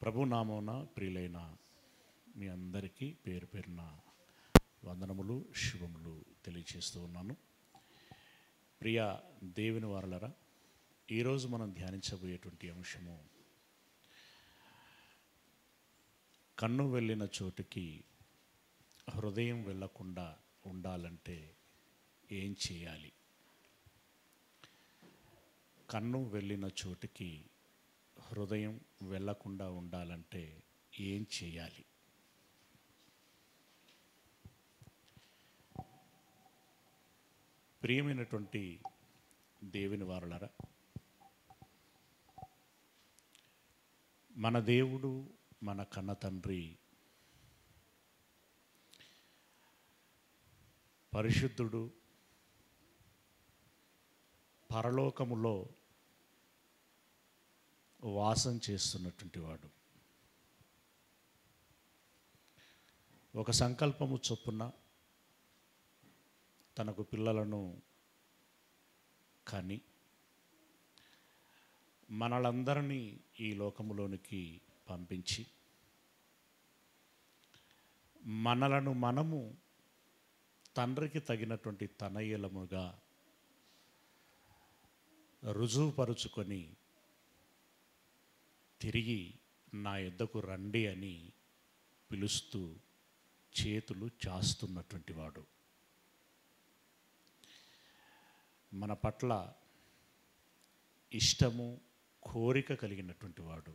ప్రభునామమున ప్రియులైన మీ అందరికీ పేరు పేరున వందనములు శుభములు తెలియజేస్తూ ఉన్నాను. ప్రియ దేవుని వారలరా, ఈరోజు మనం ధ్యానించబోయేటువంటి అంశము కన్ను వెళ్ళిన చోటుకి హృదయం వెళ్ళకుండా ఉండాలంటే ఏం చేయాలి? కన్ను వెళ్ళిన చోటుకి హృదయం వెళ్ళకుండా ఉండాలంటే ఏం చేయాలి? ప్రియమైనటువంటి దేవుని వారలారా, మన దేవుడు, మన కన్న తండ్రి పరిశుద్ధుడు, పరలోకములో వాసం చేస్తున్నటువంటి వాడు. ఒక సంకల్పము చొప్పున తనకు పిల్లలను కని మనలందరినీ ఈ లోకములోనికి పంపించి మనలను మనము తండ్రికి తగినటువంటి తనయులముగా రుజువుపరుచుకొని తిరిగి నా యొద్దకు రండి అని పిలుస్తూ చేతులు చాస్తున్నటువంటి వాడు. మన పట్ల ఇష్టము, కోరిక కలిగినటువంటి వాడు.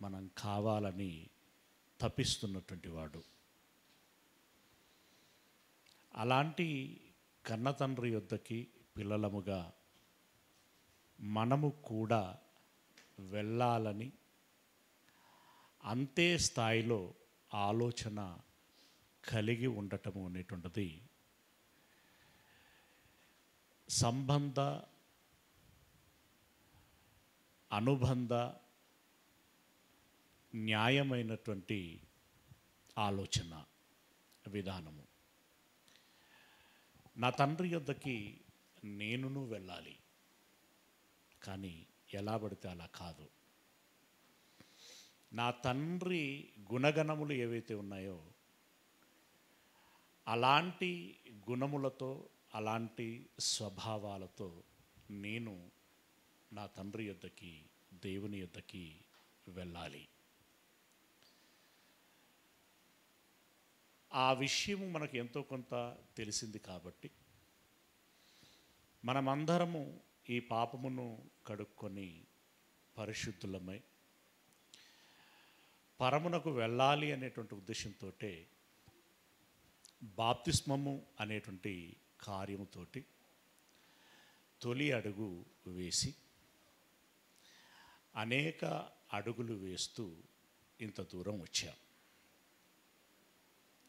మనం కావాలని తపిస్తున్నటువంటి వాడు. అలాంటి కన్న తండ్రి యొద్దకి పిల్లలముగా మనము కూడా వెళ్ళాలని అంతే స్థాయిలో ఆలోచన కలిగి ఉండటము అనేటువంటిది సంబంధ, అనుబంధ, న్యాయమైనటువంటి ఆలోచన విధానము. నా తండ్రి యొద్దకి నేనును వెళ్ళాలి, కానీ ఎలా పడితే అలా కాదు. నా తండ్రి గుణగణములు ఏవైతే ఉన్నాయో అలాంటి గుణములతో, అలాంటి స్వభావాలతో నేను నా తండ్రి యొద్దకి, దేవుని యొద్దకి వెళ్ళాలి. ఆ విషయము మనకు ఎంతో కొంత తెలిసింది కాబట్టి మనమందరము ఈ పాపమును కడుక్కొని పరిశుద్ధులమై పరమునకు వెళ్ళాలి అనేటువంటి ఉద్దేశంతో బాప్తిస్మము అనేటువంటి కార్యముతోటి తొలి అడుగు వేసి అనేక అడుగులు వేస్తూ ఇంత దూరం వచ్చాం.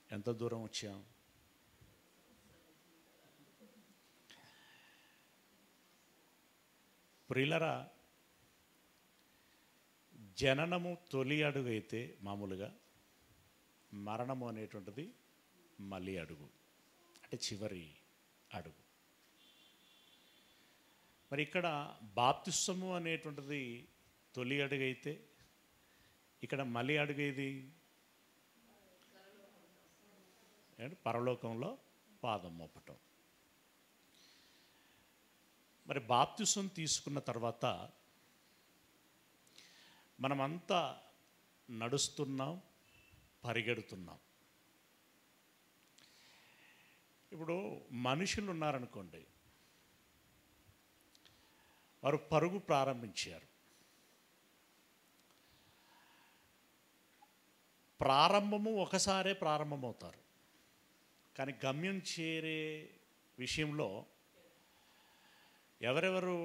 ఎంత దూరం వచ్చాం? ప్రియులరా, జననము తొలి అడుగు అయితే మామూలుగా మరణము అనేటువంటిది మళ్ళీ అడుగు, అంటే చివరి అడుగు. మరి ఇక్కడ బాప్తిస్మము అనేటువంటిది తొలి అడుగు అయితే ఇక్కడ మళ్ళీ అడుగు ఏది? పరలోకంలో పాదం మోపటం. మరి బాప్తిసం తీసుకున్న తర్వాత మనమంతా నడుస్తున్నాం, పరిగెడుతున్నాం. ఇప్పుడు మనుషులు ఉన్నారనుకోండి, వారు పరుగు ప్రారంభించారు. ప్రారంభము ఒకసారే ప్రారంభమవుతారు, కానీ గమ్యం చేరే విషయంలో ఎవరెవరు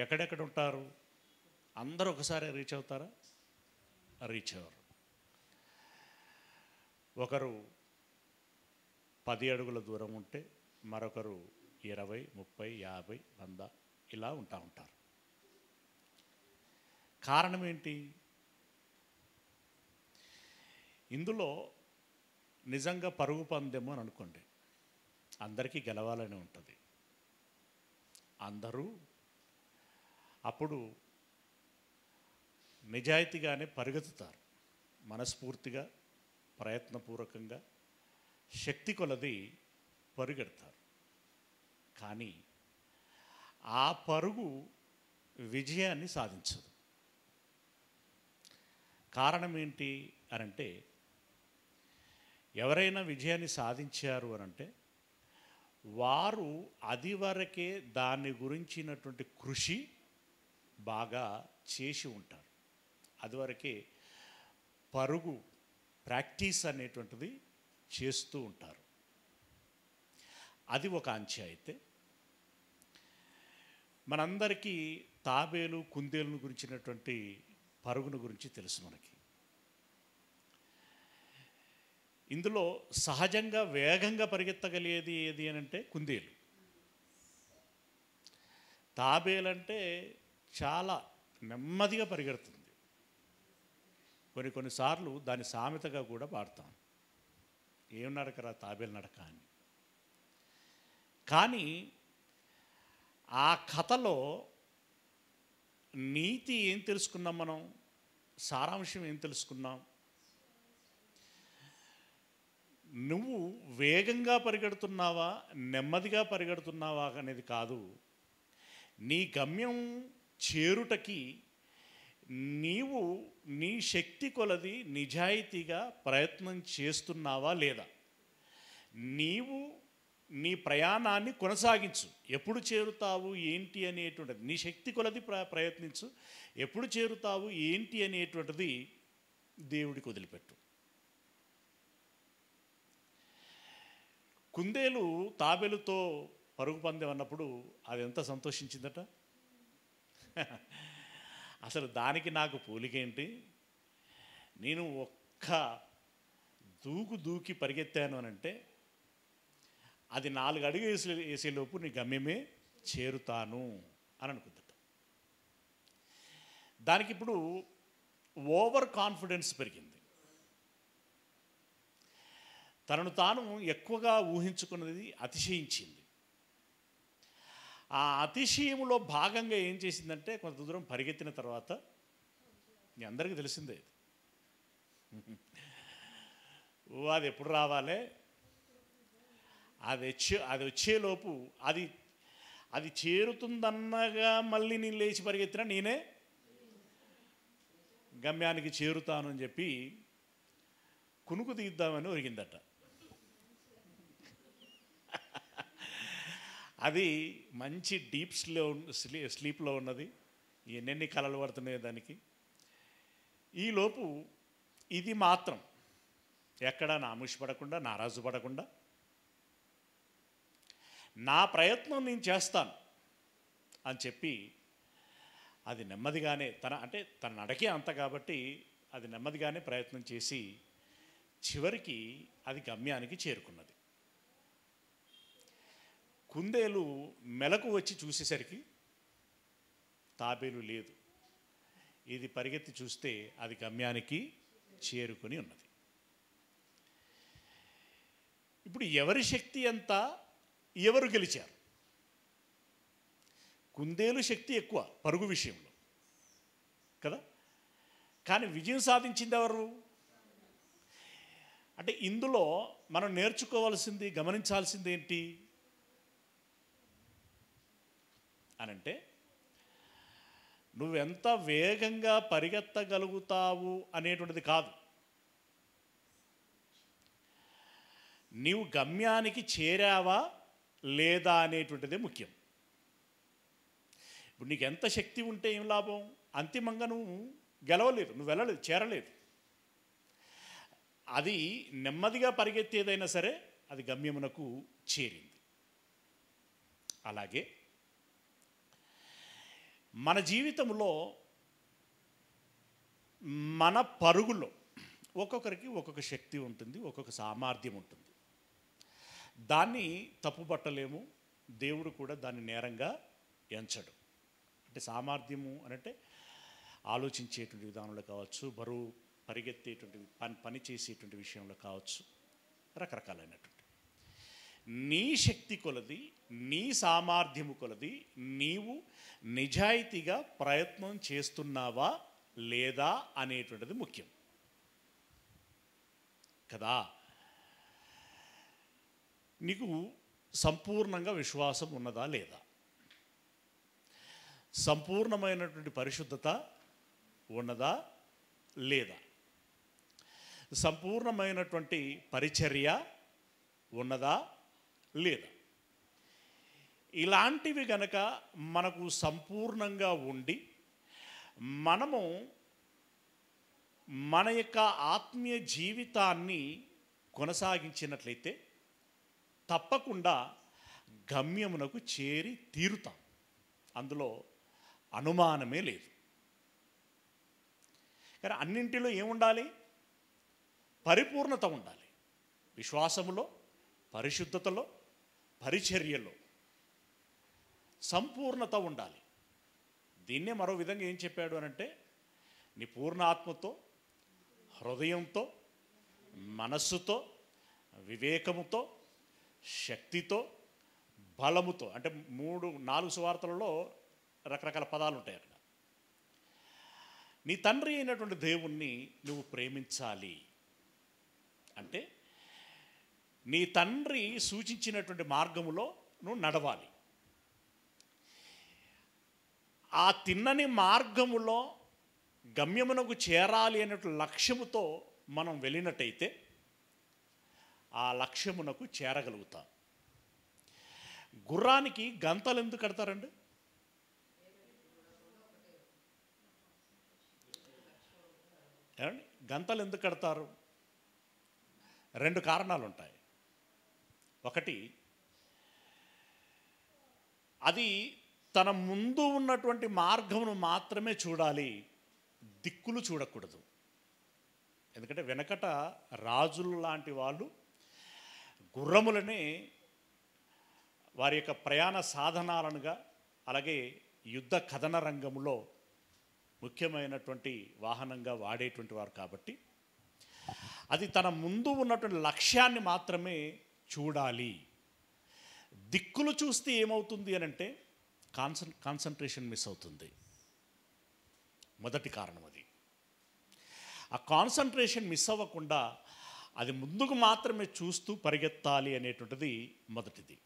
ఎక్కడెక్కడ ఉంటారు? అందరూ ఒకసారి రీచ్ అవుతారా? రీచ్ అవ్వరు. ఒకరు 10 అడుగుల దూరం ఉంటే మరొకరు 20, 30, 50, 100 ఇలా ఉంటారు. కారణం ఏంటి? ఇందులో నిజంగా పరుగు పందెము అని అనుకోండి, అందరికీ గెలవాలని ఉంటుంది. అందరూ అప్పుడు నిజాయితీగానే పరిగెత్తుతారు, మనస్ఫూర్తిగా ప్రయత్నపూర్వకంగా శక్తి కొలది పరిగెడతారు. కానీ ఆ పరుగు విజయాన్ని సాధించదు. కారణం ఏంటి అనంటే, ఎవరైనా విజయాన్ని సాధించారు అనంటే వారు అది వరకే దాని గురించినటువంటి కృషి బాగా చేసి ఉంటారు. అదివరకే పరుగు ప్రాక్టీస్ అనేటువంటిది చేస్తూ ఉంటారు. అది ఒక అంచె. అయితే మనందరికీ తాబేలు కుందేలును గురించినటువంటి పరుగును గురించి తెలుసు మనకి. ఇందులో సహజంగా వేగంగా పరిగెత్తగలిగేది ఏది అని అంటే కుందేలు. తాబేలంటే చాలా నెమ్మదిగా పరిగెడుతుంది. కొన్నిసార్లు దాని సామెతగా కూడా వాడతాం, ఏం నడకరా తాబేలు నడక అని. కానీ ఆ కథలో నీతి ఏం తెలుసుకున్నాం మనం, సారాంశం ఏం తెలుసుకున్నాం? నువ్వు వేగంగా పరిగెడుతున్నావా నెమ్మదిగా పరిగెడుతున్నావా అనేది కాదు, నీ గమ్యం చేరుటకి నీవు నీ శక్తి కొలది నిజాయితీగా ప్రయత్నం చేస్తున్నావా లేదా. నీవు నీ ప్రయాణాన్ని కొనసాగించు. ఎప్పుడు చేరుతావు ఏంటి అనేటువంటిది నీ శక్తి కొలది ప్రయత్నించు. ఎప్పుడు చేరుతావు ఏంటి అనేటువంటిది దేవుడికి వదిలిపెట్టు. కుందేలు తాబేలుతో పరుగు పందెం అన్నప్పుడు అది ఎంత సంతోషించిందట. అసలు దానికి నాకు పోలికేంటి, నేను ఒక్క దూకి పరిగెత్తాను అని అంటే అది 4 అడుగు వేసేలోపు నీ గమ్యమే చేరుతాను అని అనుకుందట. దానికి ఇప్పుడు ఓవర్ కాన్ఫిడెన్స్ పెరిగింది. తనను తాను ఎక్కువగా ఊహించుకున్నది అతిశయించింది. ఆ అతిశయంలో భాగంగా ఏం చేసిందంటే, కొంత దూరం పరిగెత్తిన తర్వాత, మీ అందరికీ తెలిసిందే అది ఎప్పుడు రావాలి, అది వచ్చేలోపు అది చేరుతుందన్నగా మళ్ళీ నేను లేచి పరిగెత్తినా నేనే గమ్యానికి చేరుతాను అని చెప్పి కునుకు తీద్దామని ఒరిగిందట. అది మంచి డీప్ స్లీప్లో ఉన్నది. ఎన్నెన్ని కలలు పడుతున్నాయో దానికి. ఈలోపు ఇది మాత్రం ఎక్కడా నాముషపడకుండా నారాజు పడకుండా, నా ప్రయత్నం నేను చేస్తాను అని చెప్పి అది నెమ్మదిగానే తన నడకే అంత కాబట్టి అది నెమ్మదిగానే ప్రయత్నం చేసి చివరికి అది గమ్యానికి చేరుకున్నది. కుందేలు మెలకు వచ్చి చూసేసరికి తాబేలు లేదు. ఇది పరిగెత్తి చూస్తే అది గమ్యానికి చేరుకొని ఉన్నది. ఇప్పుడు ఎవరి శక్తి ఎంత, ఎవరు గెలిచారు? కుందేలు శక్తి ఎక్కువ పరుగు విషయంలో కదా, కానీ విజయం సాధించింది ఎవరు? అంటే ఇందులో మనం నేర్చుకోవాల్సింది, గమనించాల్సింది ఏంటి అనంటే, నువ్వెంత వేగంగా పరిగెత్తగలుగుతావు అనేటువంటిది కాదు, నీవు గమ్యానికి చేరావా లేదా అనేటువంటిదే ముఖ్యం. ఇప్పుడు నీకు ఎంత శక్తి ఉంటే ఏం లాభం? అంతిమంగా నువ్వు గెలవలేదు, నువ్వు వెళ్ళలేదు, చేరలేదు. అది నెమ్మదిగా పరిగెత్తేదైనా సరే అది గమ్యమునకు చేరింది. అలాగే మన జీవితంలో మన పరుగులో ఒక్కొక్కరికి ఒక్కొక్క శక్తి ఉంటుంది, ఒక్కొక్క సామర్థ్యం ఉంటుంది. దాన్ని తప్పుపట్టలేము, దేవుడు కూడా దాన్ని నేరంగా ఎంచడు. అంటే సామర్థ్యము అనంటే ఆలోచించేటువంటి విధానంలో కావచ్చు, బరువు పరిగెత్తేటువంటి పని చేసేటువంటి విషయంలో కావచ్చు, రకరకాలైనటువంటి నీ శక్తి కొలది, నీ సామర్థ్యము కొలది నీవు నిజాయితీగా ప్రయత్నం చేస్తున్నావా లేదా అనేటువంటిది ముఖ్యం కదా. నీకు సంపూర్ణంగా విశ్వాసం ఉన్నదా లేదా, సంపూర్ణమైనటువంటి పరిశుద్ధత ఉన్నదా లేదా, సంపూర్ణమైనటువంటి పరిచర్య ఉన్నదా లేదా, ఇలాంటివి గనక మనకు సంపూర్ణంగా ఉండి మనము మన యొక్క ఆత్మీయ జీవితాన్ని కొనసాగించినట్లయితే తప్పకుండా గమ్యమునకు చేరి తీరుతాం, అందులో అనుమానమే లేదు. కానీ అన్నింటిలో ఏముండాలి? పరిపూర్ణత ఉండాలి. విశ్వాసములో, పరిశుద్ధతలో, పరిచర్యలో సంపూర్ణత ఉండాలి. దీన్నే మరో విధంగా ఏం చెప్పాడు అనంటే, నీ పూర్ణ ఆత్మతో, హృదయంతో, మనస్సుతో, వివేకముతో, శక్తితో, బలముతో, అంటే 3-4 సువార్తలలో రకరకాల పదాలు ఉంటాయి అక్కడ. నీ తండ్రి అయినటువంటి దేవుణ్ణి నువ్వు ప్రేమించాలి అంటే నీ తండ్రి సూచించినటువంటి మార్గములో నువ్వు నడవాలి. ఆ తిన్నని మార్గములో గమ్యమునకు చేరాలి అనే లక్ష్యముతో మనం వెళ్ళినట్టయితే ఆ లక్ష్యమునకు చేరగలుగుతాం. గుర్రానికి గంతలు ఎందుకు కడతారండి? ఏమండి, గంతలు ఎందుకు కడతారు? 2 కారణాలు ఉంటాయి. ఒకటి, అది తన ముందు ఉన్నటువంటి మార్గమును మాత్రమే చూడాలి, దిక్కులు చూడకూడదు. ఎందుకంటే వెనకట రాజులు లాంటి వాళ్ళు గుర్రములనే వారి యొక్క ప్రయాణ సాధనాలనుగా, అలాగే యుద్ధ కథన రంగంలో ముఖ్యమైనటువంటి వాహనంగా వాడేటువంటి వారు కాబట్టి అది తన ముందు ఉన్నటువంటి లక్ష్యాన్ని మాత్రమే చూడాలి. దిక్కులు చూస్తే ఏమవుతుంది అని అంటే కాన్సన్ట్రేషన్ మిస్ అవుతుంది. మొదటి కారణం అది. ఆ కాన్సన్ట్రేషన్ మిస్ అవ్వకుండా అది ముందుకు మాత్రమే చూస్తూ పరిగెత్తాలి అనేటువంటిది మొదటిది.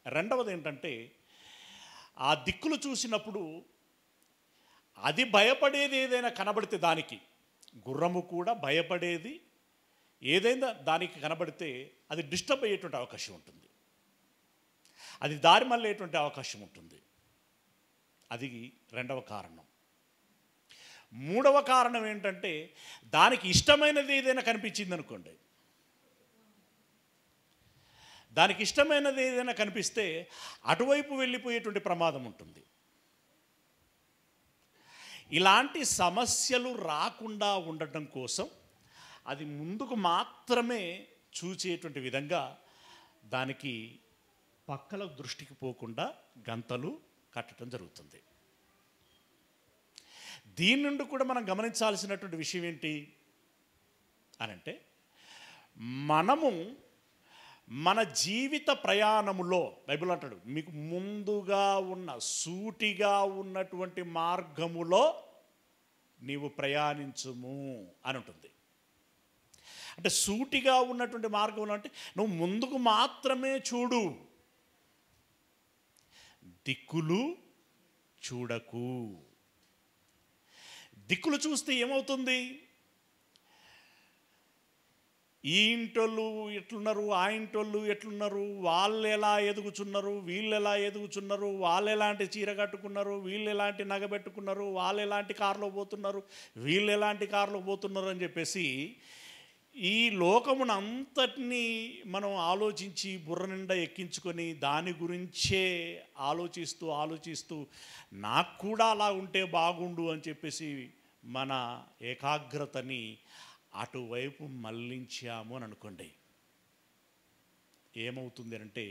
రెండవది ఏంటంటే, ఆ దిక్కులు చూసినప్పుడు అది భయపడేది ఏదైనా కనబడితే, దానికి గుర్రము కూడా భయపడేది ఏదైనా దానికి కనబడితే అది డిస్టర్బ్ అయ్యేటువంటి అవకాశం ఉంటుంది, అది దారి మళ్ళేటువంటి అవకాశం ఉంటుంది. అది రెండవ కారణం. మూడవ కారణం ఏంటంటే, దానికి ఇష్టమైనది ఏదైనా కనిపించింది అనుకోండి, దానికి ఇష్టమైనది ఏదైనా కనిపిస్తే అటువైపు వెళ్ళిపోయేటువంటి ప్రమాదం ఉంటుంది. ఇలాంటి సమస్యలు రాకుండా ఉండటం కోసం అది ముందుకు మాత్రమే చూచేటువంటి విధంగా దానికి పక్కల దృష్టికి పోకుండా గంతలు కట్టడం జరుగుతుంది. దీని నుండి కూడా మనం గమనించాల్సినటువంటి విషయం ఏంటి అనంటే, మనము మన జీవిత ప్రయాణములో బైబిల్ అంటాడు, మీకు ముందుగా ఉన్న సూటిగా ఉన్నటువంటి మార్గములో నీవు ప్రయాణించుము అని ఉంటుంది. అంటే సూటిగా ఉన్నటువంటి మార్గంలో అంటే నువ్వు ముందుకు మాత్రమే చూడు, దిక్కులు చూడకు. దిక్కులు చూస్తే ఏమవుతుంది? ఈ ఇంటోళ్ళు ఎట్లున్నారు, ఆ ఇంటోళ్ళు ఎట్లున్నారు, వాళ్ళు ఎలా ఎదుగుచున్నారు, వీళ్ళు ఎలా ఎదుగుచున్నారు, వాళ్ళు ఎలాంటి చీర కట్టుకున్నారు, వీళ్ళు ఎలాంటి నగ పెట్టుకున్నారు, వాళ్ళు ఎలాంటి కారులో పోతున్నారు, వీళ్ళు ఎలాంటి కారులో పోతున్నారు అని చెప్పేసి ఈ లోకమును అంతటినీ మనం ఆలోచించి బుర్ర నిండా ఎక్కించుకొని దాని గురించే ఆలోచిస్తూ నాకు కూడా అలా ఉంటే బాగుండు అని చెప్పేసి మన ఏకాగ్రతని అటువైపు మళ్ళించాము అని అనుకోండి, ఏమవుతుంది అంటే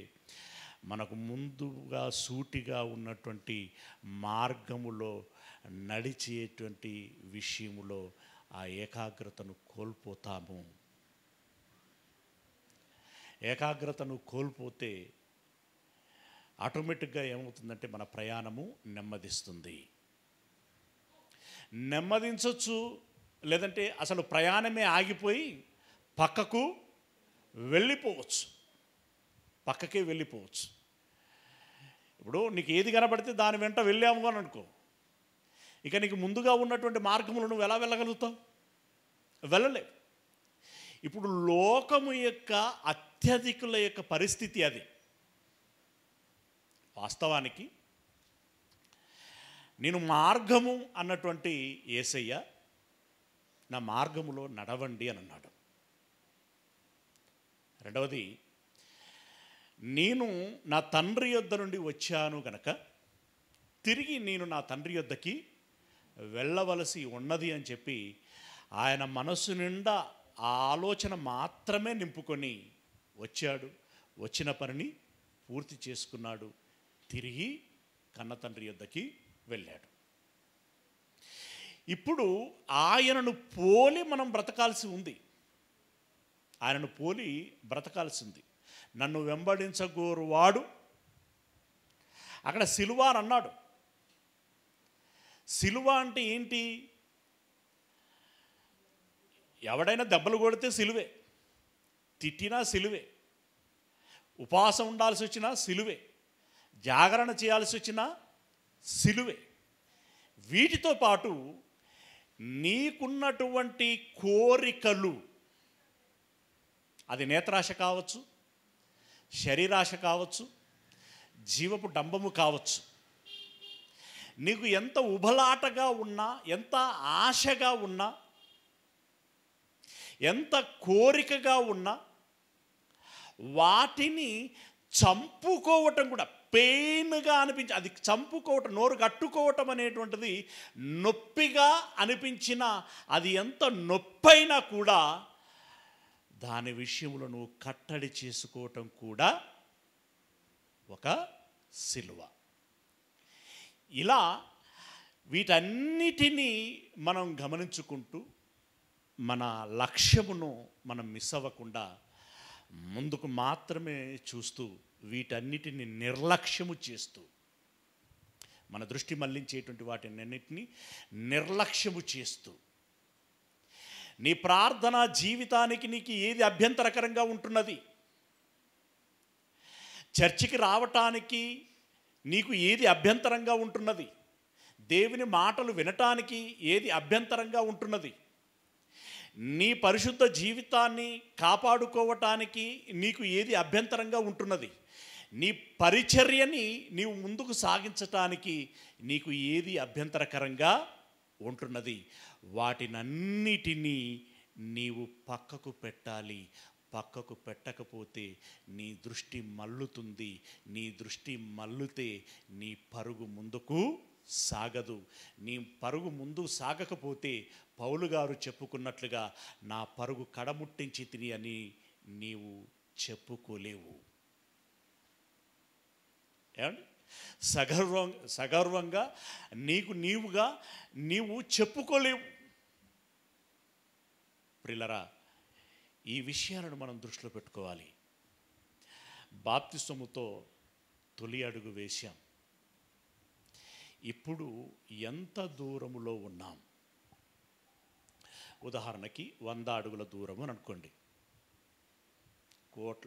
మనకు ముందుగా సూటిగా ఉన్నటువంటి మార్గములో నడిచేటువంటి విషయములో ఆ ఏకాగ్రతను కోల్పోతాము. ఏకాగ్రతను కోల్పోతే ఆటోమేటిక్గా ఏమవుతుందంటే మన ప్రయాణము నెమ్మదిస్తుంది. నెమ్మదించవచ్చు, లేదంటే అసలు ప్రయాణమే ఆగిపోయి పక్కకు వెళ్ళిపోవచ్చు, పక్కకే వెళ్ళిపోవచ్చు. ఇప్పుడు నీకు ఏది కనబడితే దాని వెంట వెళ్ళాము అని అనుకో, ఇక నీకు ముందుగా ఉన్నటువంటి మార్గములు నువ్వు ఎలా వెళ్ళగలుగుతావు? వెళ్ళలేవు. ఇప్పుడు లోకము యొక్క అత్యధికుల యొక్క పరిస్థితి అది. వాస్తవానికి నేను మార్గము అన్నటువంటి యేసయ్య నా మార్గములో నడవండి అని అన్నాడు. రెండవది, నేను నా తండ్రి యొద్ద నుండి వచ్చాను గనక తిరిగి నేను నా తండ్రి యొద్దకి వెళ్ళవలసి ఉన్నది అని చెప్పి ఆయన మనస్సు నిండా ఆ ఆలోచన మాత్రమే నింపుకొని వచ్చాడు. వచ్చిన పనిని పూర్తి చేసుకున్నాడు. తిరిగి కన్న తండ్రి యొద్దకి వెళ్ళాడు. ఇప్పుడు ఆయనను పోలి మనం బ్రతకాల్సి ఉంది. ఆయనను పోలి బ్రతకాల్సి ఉంది. నన్ను వెంబడించగోరువాడు, అక్కడ సిలువ అని అన్నాడు. సిలువ అంటే ఏంటి? ఎవడైనా దెబ్బలు కొడితే సిలువే, తిట్టినా సిలువే, ఉపవాసం ఉండాల్సి వచ్చినా సిలువే, జాగరణ చేయాల్సి వచ్చినా సిలువే. వీటితో పాటు నీకున్నటువంటి కోరికలు, అది నేత్రాశ కావచ్చు, శరీరాశ కావచ్చు, జీవపు డంబము కావచ్చు, నీకు ఎంత ఉబలాటగా ఉన్నా, ఎంత ఆశగా ఉన్నా, ఎంత కోరికగా ఉన్నా వాటిని చంపుకోవటం కూడా పెయిన్గా అనిపించి, అది చంపుకోవటం, నోరు కట్టుకోవటం అనేటువంటిది నొప్పిగా అనిపించిన, అది ఎంత నొప్పైనా కూడా దాని విషయంలో నువ్వు కట్టడి చేసుకోవటం కూడా ఒక సిలువ. ఇలా వీటన్నిటినీ మనం గమనించుకుంటూ మన లక్ష్యమును మనం మిస్ అవ్వకుండా ముందుకు మాత్రమే చూస్తూ, వీటన్నిటిని నిర్లక్ష్యము చేస్తూ, మన దృష్టి మళ్లించేటువంటి వాటినన్నిటినీ నిర్లక్ష్యము చేస్తూ, నీ ప్రార్థనా జీవితానికి నీకు ఏది అభ్యంతరకరంగా ఉంటున్నది, చర్చికి రావటానికి నీకు ఏది అభ్యంతరంగా ఉంటున్నది, దేవుని మాటలు వినటానికి ఏది అభ్యంతరంగా ఉంటున్నది, నీ పరిశుద్ధ జీవితాన్ని కాపాడుకోవటానికి నీకు ఏది అభ్యంతరంగా ఉంటున్నది, నీ పరిచర్యని నీవు ముందుకు సాగించటానికి నీకు ఏది అభ్యంతరకరంగా ఉంటున్నది, వాటినన్నిటినీ నీవు పక్కకు పెట్టాలి. పక్కకు పెట్టకపోతే నీ దృష్టి మల్లుతుంది. నీ దృష్టి మల్లుతే నీ పరుగు ముందుకు సాగదు. నీ పరుగు ముందు సాగకపోతే పౌలు గారు చెప్పుకున్నట్లుగా నా పరుగు కడముట్టించి తిని అని నీవు చెప్పుకోలేవు. ఏమండి? సగర్వంగా నీవు చెప్పుకోలేవు. ప్రియులారా, ఈ విషయాలను మనం దృష్టిలో పెట్టుకోవాలి. బాప్తిస్మముతో తొలి అడుగు వేశాం. ఇప్పుడు ఎంత దూరములో ఉన్నాం? ఉదాహరణకి 100 అడుగుల దూరము అని అనుకోండి.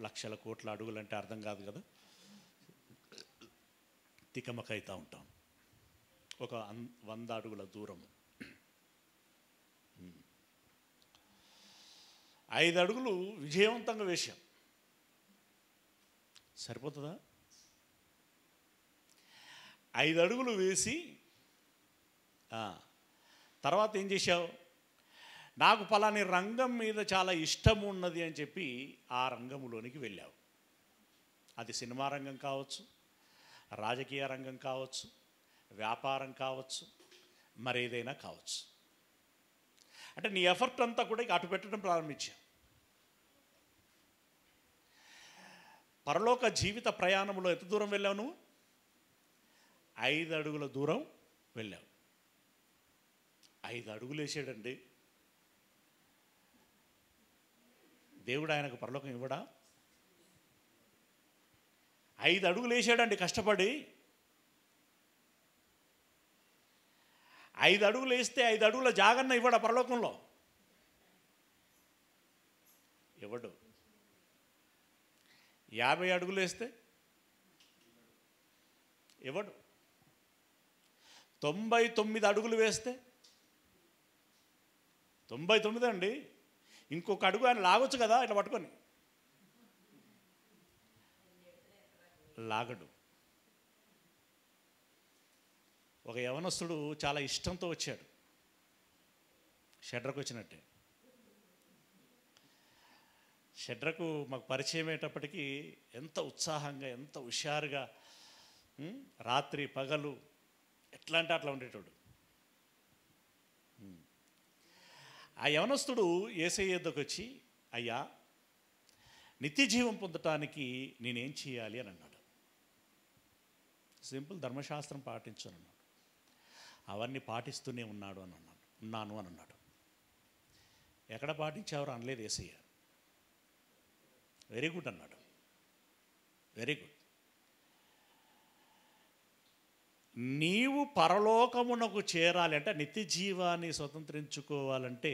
లక్షల కోట్ల అడుగులు అంటే అర్థం కాదు కదా, తికమకైతా ఉంటాం. ఒక 100 అడుగుల దూరము, 5 అడుగులు విజయవంతంగా వేశాం. సరిపోతుందా? 5 అడుగులు వేసి తర్వాత ఏం చేశావు? నాకు పలాని రంగం మీద చాలా ఇష్టం ఉన్నది అని చెప్పి ఆ రంగంలోనికి వెళ్ళావు. అది సినిమా రంగం కావచ్చు, రాజకీయ రంగం కావచ్చు, వ్యాపారం కావచ్చు, మరేదైనా కావచ్చు. అంటే నీ ఎఫర్ట్ అంతా కూడా అటు పెట్టడం ప్రారంభించావు. పరలోక జీవిత ప్రయాణంలో ఎంత దూరం వెళ్ళావు నువ్వు? 5 అడుగుల దూరం వెళ్ళావు. 5 అడుగులు వేసాడండి దేవుడు. ఆయనకు పరలోకం ఇవ్వడా? 5 అడుగులు వేసాడండి కష్టపడి. 5 అడుగులు వేస్తే 5 అడుగుల జాగన్న ఇవ్వడా పరలోకంలో? ఇవ్వడు. 50 అడుగులు వేస్తే ఇవ్వడు. 99 అడుగులు వేస్తే 99 అండి, ఇంకొక అడుగు ఆయన లాగొచ్చు కదా ఇట్లా పట్టుకొని. లాగడు. ఒక యవనస్తుడు చాలా ఇష్టంతో వచ్చాడు, షడ్రకు వచ్చినట్టే. షడ్రకు మాకు పరిచయం అయ్యేటప్పటికీ ఎంత ఉత్సాహంగా, ఎంత హుషారుగా, రాత్రి పగలు ఎట్లా అంటే అట్లా ఉండేటోడు. ఆ యవనస్తుడు యేసయ్య యొద్దకు వచ్చి, అయ్యా, నిత్య జీవం పొందటానికి నేనేం చేయాలి అని అన్నాడు. సింపుల్, ధర్మశాస్త్రం పాటించు అని అన్నాడు. అవన్నీ పాటిస్తూనే ఉన్నాను అని అన్నాడు. ఎక్కడ పాటించావో అనలేదు యేసయ్య. వెరీ గుడ్ అన్నాడు. Very good. నీవు పరలోకమునకు చేరాలి అంటే, నిత్య జీవాన్ని స్వతంత్రించుకోవాలంటే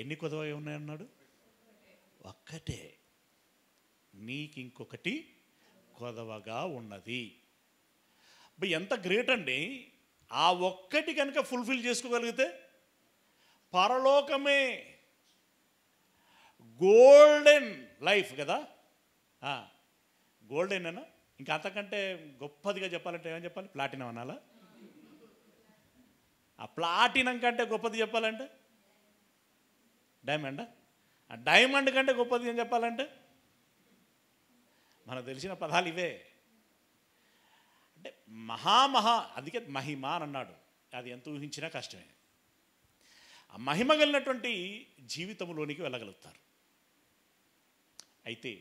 ఎన్ని కొదవ ఉన్నాయన్నాడు? ఒక్కటే. నీకు ఇంకొకటి కొదవగా ఉన్నది. ఎంత గ్రేట్ అండి! ఆ ఒక్కటి కనుక ఫుల్ఫిల్ చేసుకోగలిగితే పరలోకమే గోల్డెన్ లైఫ్ కదా. గోల్డెన్ అనా? ఇంకా అంతకంటే గొప్పదిగా చెప్పాలంటే ఏమని చెప్పాలి? ప్లాటినం అనాలా? ఆ ప్లాటినం కంటే గొప్పది చెప్పాలంటే డైమండా? ఆ డైమండ్ కంటే గొప్పది ఏం చెప్పాలంటే మనకు తెలిసిన పదాలు ఇవే. అంటే అందుకే మహిమ అని అన్నాడు. అది ఎంత ఊహించినా కష్టమే. ఆ మహిమ కలిగినటువంటి జీవితంలోనికి వెళ్ళగలుగుతారు. అయితే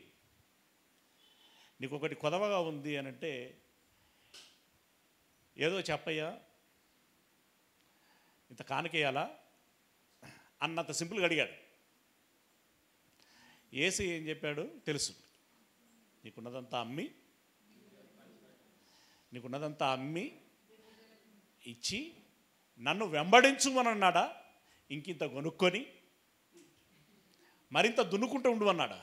నీకు ఒకటి కొదవగా ఉంది అని అంటే, ఏదో చెప్పయ్యా, ఇంత కానుకేయాలా అన్నంత సింపుల్గా అడిగాడు. యేసు ఏం చెప్పాడు తెలుసు. నీకున్నదంతా అమ్మి ఇచ్చి నన్ను వెంబడించుమని అన్నాడా? ఇంకింత కొనుక్కొని మరింత దున్నుకుంటూ ఉండు అన్నాడా?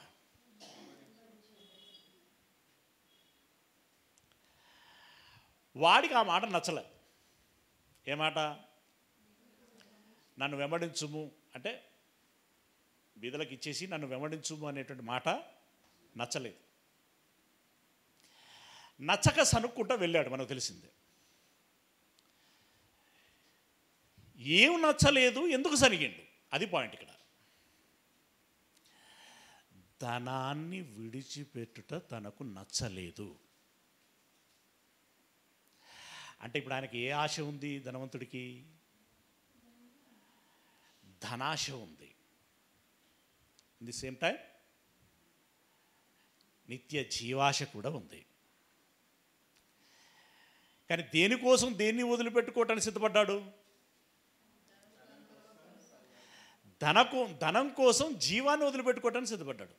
వాడికి ఆ మాట నచ్చలే. ఏ మాట? నన్ను వెంబడించుము అంటే బీదలకు ఇచ్చేసి నన్ను వెంబడించుము అనేటువంటి మాట నచ్చలేదు. నచ్చక సనుక్కుంటూ వెళ్ళాడు. మనకు తెలిసిందే. ఏం నచ్చలేదు, ఎందుకు సనిగిండు, అది పాయింట్ ఇక్కడ. ధనాన్ని విడిచిపెట్టుట తనకు నచ్చలేదు. అంటే ఇప్పుడు ఆయనకి ఏ ఆశ ఉంది? ధనవంతుడికి ధనాశ ఉంది. ఇన్ ది సేమ్ టైం నిత్య జీవాశ కూడా ఉంది. కానీ దేనికోసం దేన్ని వదిలిపెట్టుకోవటానికి సిద్ధపడ్డాడు? ధనం కోసం జీవాన్ని వదిలిపెట్టుకోవటానికి సిద్ధపడ్డాడు.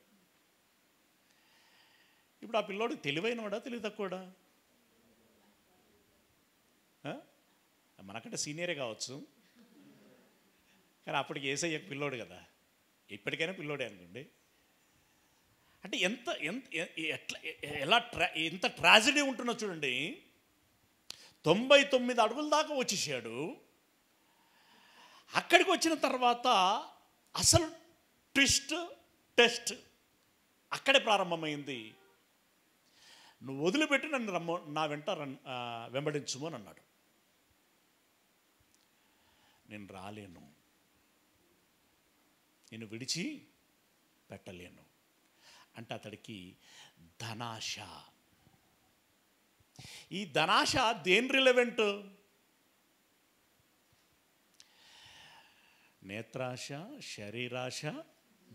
ఇప్పుడు ఆ పిల్లోడు తెలివైనవాడా, తెలివి తక్కువడా? మనకంటే సీనియరే కావచ్చు, కానీ అప్పటికి యేసయ్య పిల్లోడు కదా. ఇప్పటికైనా పిల్లోడే అనుకోండి. అంటే ఎంత ట్రాజడీ ఉంటుందో చూడండి. 99 అడుగుల దాకా వచ్చేసాడు. అక్కడికి వచ్చిన తర్వాత అసలు టెస్ట్ అక్కడే ప్రారంభమైంది. నువ్వు వదిలిపెట్టి నన్ను నా వెంట వెంబడించుము అని అన్నాడు. నేను రాలేను, నేను విడిచి పెట్టలేను అంటే అతడికి ధనాశ. ఈ ధనాశ దేని రిలవెంట్? నేత్రాశ, శరీరాశ,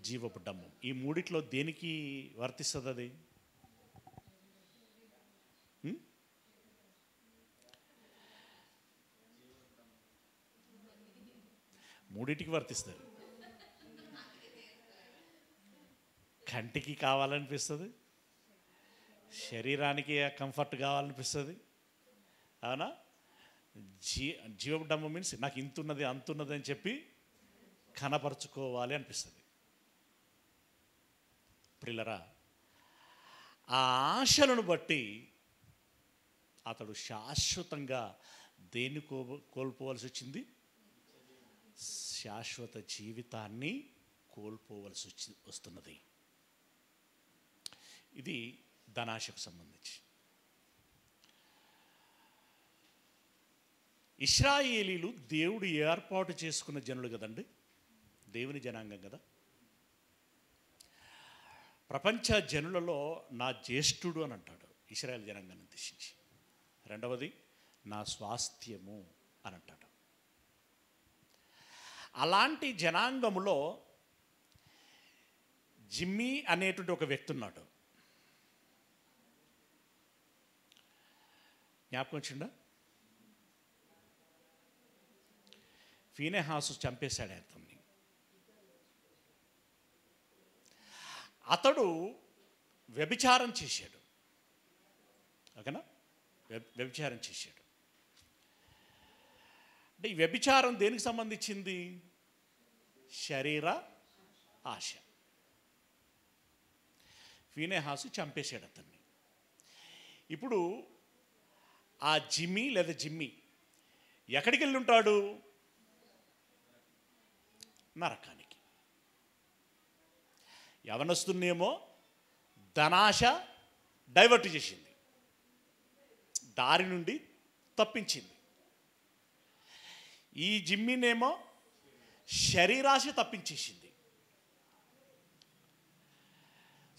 జీవపు డమ్ము. ఈ మూడిట్లో దేనికి వర్తిస్తుంది అది? మూడింటికి వర్తిస్తుంది. కంటికి కావాలనిపిస్తుంది, శరీరానికి కంఫర్ట్ కావాలనిపిస్తుంది, అవునా? జీ జీవడంబం మీన్స్ నాకు ఇంతున్నది అంతున్నది అని చెప్పి కనపరుచుకోవాలి అనిపిస్తుంది. ప్రియులరా, ఆ ఆశలను బట్టి అతడు శాశ్వతంగా దేన్ని కోల్పోవలసి వచ్చింది? శాశ్వత జీవితాన్ని కోల్పోవలసి వస్తున్నది. ఇది ధనాశకు సంబంధించి. ఇశ్రాయేలీలు దేవుడు ఏర్పాటు చేసుకున్న జనులు కదండి, దేవుని జనాంగం కదా. ప్రపంచ జనులలో నా జ్యేష్ఠుడు అని అంటాడు ఇశ్రాయేల్ జనాంగాన్ని ఉద్దేశించి. రెండవది నా స్వాస్థ్యము అని అంటాడు. అలాంటి జనాంగములో జిమ్మీ అనేటువంటి ఒక వ్యక్తి ఉన్నాడు. జ్ఞాపకం వచ్చిందా? ఫీనెహాసు చంపేశాడు అతన్ని. అతడు వ్యభిచారం చేశాడు. ఓకేనా? వ్యభిచారం చేశాడు. అంటే ఈ వ్యభిచారం దేనికి సంబంధించింది? శరీర ఆశ. ఫీనెహాసు చంపేశాడు అతన్ని. ఇప్పుడు ఆ జిమ్మీ ఎక్కడికి వెళ్ళి ఉంటాడు? నరకానికి. యవనస్తున్నేమో ధనాశ డైవర్ట్ చేసింది, దారి నుండి తప్పించింది. ఈ జిమ్మీనేమో శరీరాశ తప్పించేసింది.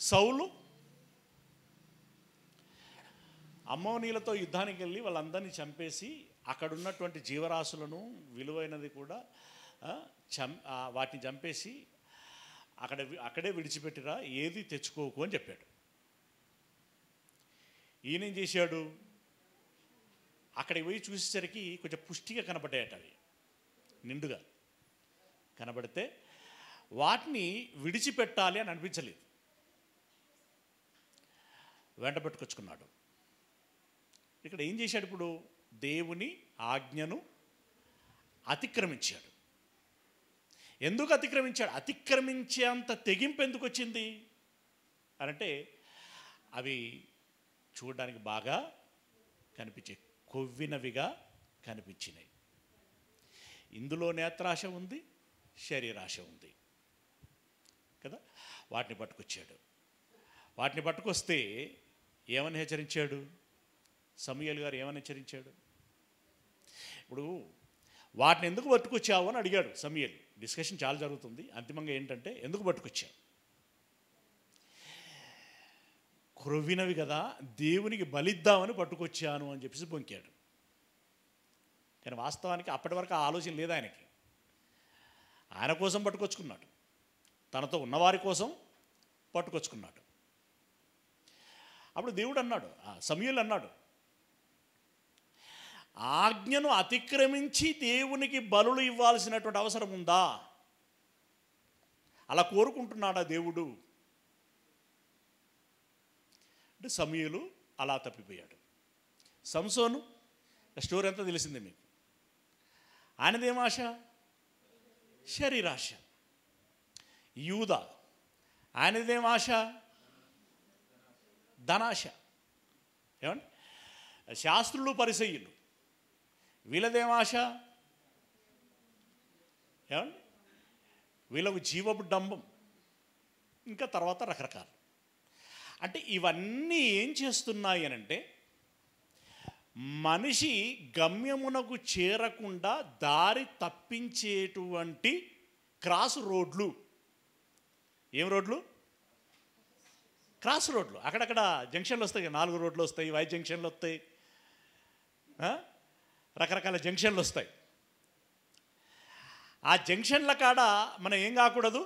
సౌలు అమ్మోనీలతో యుద్ధానికి వెళ్ళి వాళ్ళందరినీ చంపేసి అక్కడున్నటువంటి జీవరాశులను విలువైనది కూడా వాటిని చంపేసి అక్కడే విడిచిపెట్టిరా, ఏది తెచ్చుకోకు అని చెప్పాడు. ఈయనేం చేశాడు? అక్కడికి పోయి చూసేసరికి కొంచెం పుష్టిగా కనబడ్డాయట, అవి నిండుగా కనబడితే వాటిని విడిచిపెట్టాలి అని అనిపించలేదు. వెంట పెట్టుకొచ్చుకున్నాడు. ఇక్కడ ఏం చేశాడు? ఇప్పుడు దేవుని ఆజ్ఞను అతిక్రమించాడు. ఎందుకు అతిక్రమించాడు? అతిక్రమించేంత తెగింపు ఎందుకు వచ్చింది అనంటే అవి చూడడానికి బాగా కనిపించాయి, కొవ్వినవిగా కనిపించినాయి. ఇందులో నేత్రాశ ఉంది, శరీరాశ ఉంది కదా. వాటిని పట్టుకొచ్చాడు. వాటిని పట్టుకొస్తే ఏమని హెచ్చరించాడు? సమూయేలు గారు ఏమని హెచ్చరించాడు? ఇప్పుడు వాటిని ఎందుకు పట్టుకొచ్చావు అని అడిగాడు సమూయేలు. డిస్కషన్ చాలా జరుగుతుంది. అంతిమంగా ఏంటంటే ఎందుకు పట్టుకొచ్చావు? క్రొవ్వినవి కదా, దేవునికి బలిద్దామని పట్టుకొచ్చాను అని చెప్పేసి బొంకాడు. కానీ వాస్తవానికి అప్పటి వరకు ఆ ఆలోచన లేదు ఆయనకి. ఆయన కోసం పట్టుకొచ్చుకున్నాడు, తనతో ఉన్నవారి కోసం పట్టుకొచ్చుకున్నాడు. అప్పుడు దేవుడు అన్నాడు, సమూయేలు అన్నాడు, ఆజ్ఞను అతిక్రమించి దేవునికి బలులు ఇవ్వాల్సినటువంటి అవసరం ఉందా? అలా కోరుకుంటున్నాడా దేవుడు? అంటే సమూయేలు అలా తప్పిపోయాడు. సంసోను స్టోరీ అంతా తెలిసిందే మీకు. ఆయనదేం ఆశ? శరీరాశ. యూదా ఆయనదేం ఆశ? ధనాశ. ఏమండి? శాస్త్రులు పరిసయ్యులు వీళ్ళదేం ఆశ? ఏమండి? వీళ్ళకు జీవపు డంబం, ఇంకా తర్వాత రకరకాలు. అంటే ఇవన్నీ ఏం చేస్తున్నాయి అనంటే మనిషి గమ్యమునకు చేరకుండా దారి తప్పించేటువంటి క్రాస్ రోడ్లు. ఏం రోడ్లు? క్రాస్ రోడ్లు. అక్కడక్కడ జంక్షన్లు వస్తాయి, 4 రోడ్లు వస్తాయి, వై జంక్షన్లు వస్తాయి, రకరకాల జంక్షన్లు వస్తాయి. ఆ జంక్షన్ల కాడ మనం ఏం కాకూడదు?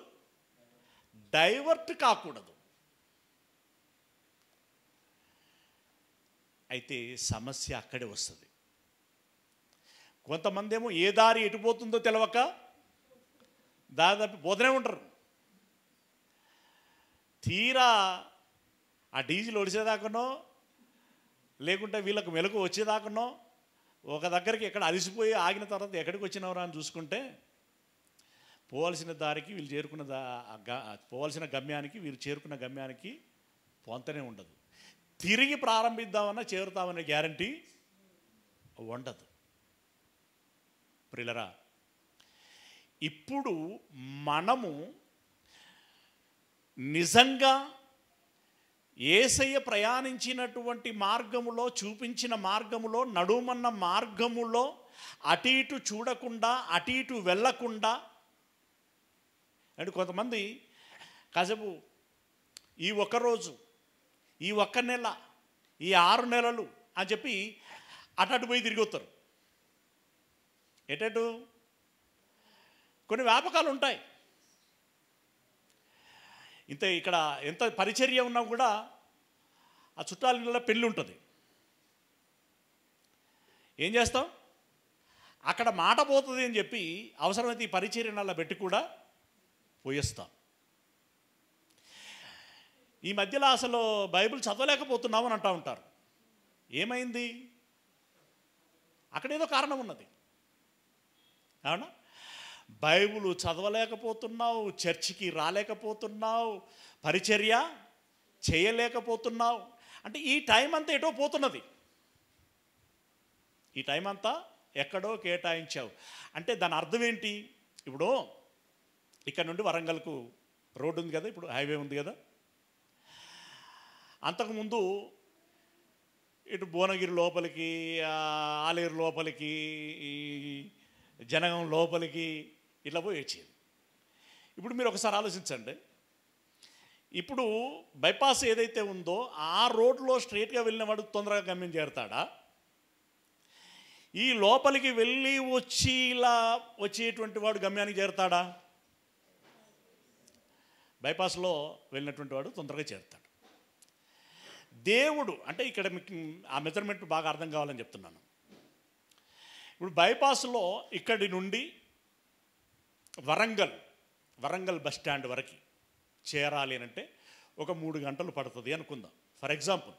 డైవర్ట్ కాకూడదు. అయితే సమస్య అక్కడే వస్తుంది. కొంతమంది ఏమో ఏ దారి ఎటుపోతుందో తెలవక దాదాపు పోతూనే ఉంటారు. తీరా ఆ డీజిల్ ఒడిచేదాకనో లేకుంటే వీళ్ళకు మెలకు వచ్చేదాకనో ఒక దగ్గరికి ఎక్కడ అలసిపోయి ఆగిన తర్వాత ఎక్కడికి వచ్చినవరా అని చూసుకుంటే పోవాల్సిన దారికి వీళ్ళు చేరుకున్న పోవాల్సిన గమ్యానికి వీరు చేరుకున్న గమ్యానికి పొంతనే ఉండదు. తిరిగి ప్రారంభిద్దామన్నా చేరుతామనే గ్యారంటీ ఉండదు. ప్రియులరా, ఇప్పుడు మనము నిజంగా యేసయ్య ప్రయాణించినటువంటి మార్గములో, చూపించిన మార్గములో, నడుమన్న మార్గములో అటు ఇటు చూడకుండా, అటు ఇటు వెళ్ళకుండా, అంటే కొంతమంది కాసేపు ఈ ఒక్కరోజు, ఈ ఒక్క నెల, ఈ 6 నెలలు అని చెప్పి అటు పోయి తిరిగి వస్తారు. ఎటటు కొన్ని వ్యాపకాలు ఉంటాయి. ఇంత ఇక్కడ ఎంత పరిచర్య ఉన్నా కూడా ఆ చుట్టాల పెళ్ళి ఉంటుంది. ఏం చేస్తాం? అక్కడ మాట పోతుంది అని చెప్పి అవసరమైతే ఈ పరిచర్య నల్ల పెట్టి కూడా పోయేస్తాం. ఈ మధ్యలో అసలు బైబిల్ చదవలేకపోతున్నాం అని అంటూ ఉంటారు. ఏమైంది? అక్కడేదో కారణం ఉన్నది. అవునా? బైబిల్ చదవలేకపోతున్నావు, చర్చికి రాలేకపోతున్నావు, పరిచర్య చేయలేకపోతున్నావు అంటే ఈ టైం అంతా ఎటో పోతున్నది. ఈ టైం అంతా ఎక్కడో కేటాయించావు అంటే దాని అర్థం ఏంటి? ఇప్పుడు ఇక్కడ నుండి వరంగల్కు రోడ్డు ఉంది కదా, ఇప్పుడు హైవే ఉంది కదా. అంతకుముందు ఇటు భువనగిరి లోపలికి, ఆలేరు లోపలికి, జనగం లోపలికి ఇట్లా పోయి వచ్చేది. ఇప్పుడు మీరు ఒకసారి ఆలోచించండి. ఇప్పుడు బైపాస్ ఏదైతే ఉందో ఆ రోడ్లో స్ట్రైట్గా వెళ్ళినవాడు తొందరగా గమ్యం చేరుతాడా? ఈ లోపలికి వెళ్ళి వచ్చి ఇలా వచ్చేటువంటి వాడు గమ్యానికి చేరుతాడా? బైపాస్లో వెళ్ళినటువంటి వాడు తొందరగా చేరుతాడు. దేవుడు అంటే ఇక్కడ మీకు ఆ మెజర్మెంట్ బాగా అర్థం కావాలని చెప్తున్నాను. ఇప్పుడు బైపాస్లో ఇక్కడి నుండి వరంగల్ బస్ స్టాండ్ వరకు చేరాలి అంటే ఒక 3 గంటలు పడుతుంది అనుకుందాం. ఫర్ ఎగ్జాంపుల్,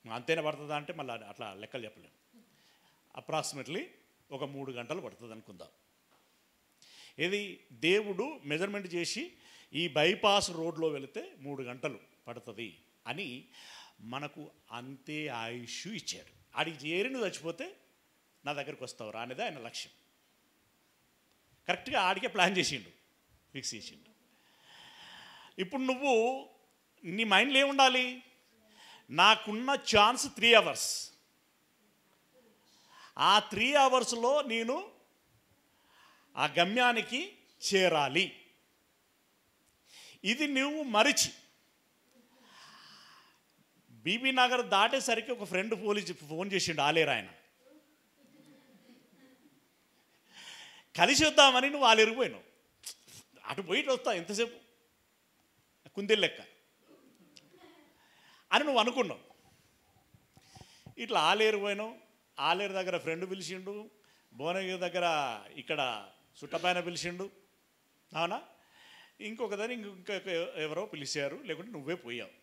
అంతేనా పడుతుందా అంటే మళ్ళీ అట్లా లెక్కలు చెప్పలేము. అప్రాక్సిమేట్లీ ఒక 3 గంటలు పడుతుంది అనుకుందాం. ఇది దేవుడు మెజర్మెంట్ చేసి ఈ బైపాస్ రోడ్లో వెళితే 3 గంటలు పడుతుంది అని మనకు అంతే ఆయుష్ ఇచ్చాడు. ఆడికి చేరి నువ్వు చచ్చిపోతే నా దగ్గరికి వస్తావురా అనేది ఆయన లక్ష్యం. కరెక్ట్గా ఆడికే ప్లాన్ చేసిండు, ఫిక్స్ చేసిండు. ఇప్పుడు నువ్వు నీ మైండ్లో ఏముండాలి? నాకున్న ఛాన్స్ 3 అవర్స్. ఆ 3 అవర్స్లో నేను ఆ గమ్యానికి చేరాలి. ఇది నువ్వు మరిచి బీబీ నగర్ దాటేసరికి ఒక ఫ్రెండ్ ఫోన్ చేసిండు, ఆలేరు ఆయన. కలిసి వద్దామని నువ్వు ఆలేరుకు పోయినావు. అటు పోయిட்டு వస్తా ఎంతసేపు కుందేలు లెక్క అని నువ్వు అనుకున్నావు. ఇట్లా ఆలేరు పోయినావు. ఆలేరు దగ్గర ఫ్రెండ్ పిలిచిండు, భువనగిరి దగ్గర ఇక్కడ చుట్టపైన పిలిచిండు. అవునా? ఇంకొక దాన్ని ఇంకా ఎవరో పిలిచారు, లేకుంటే నువ్వే పోయావు.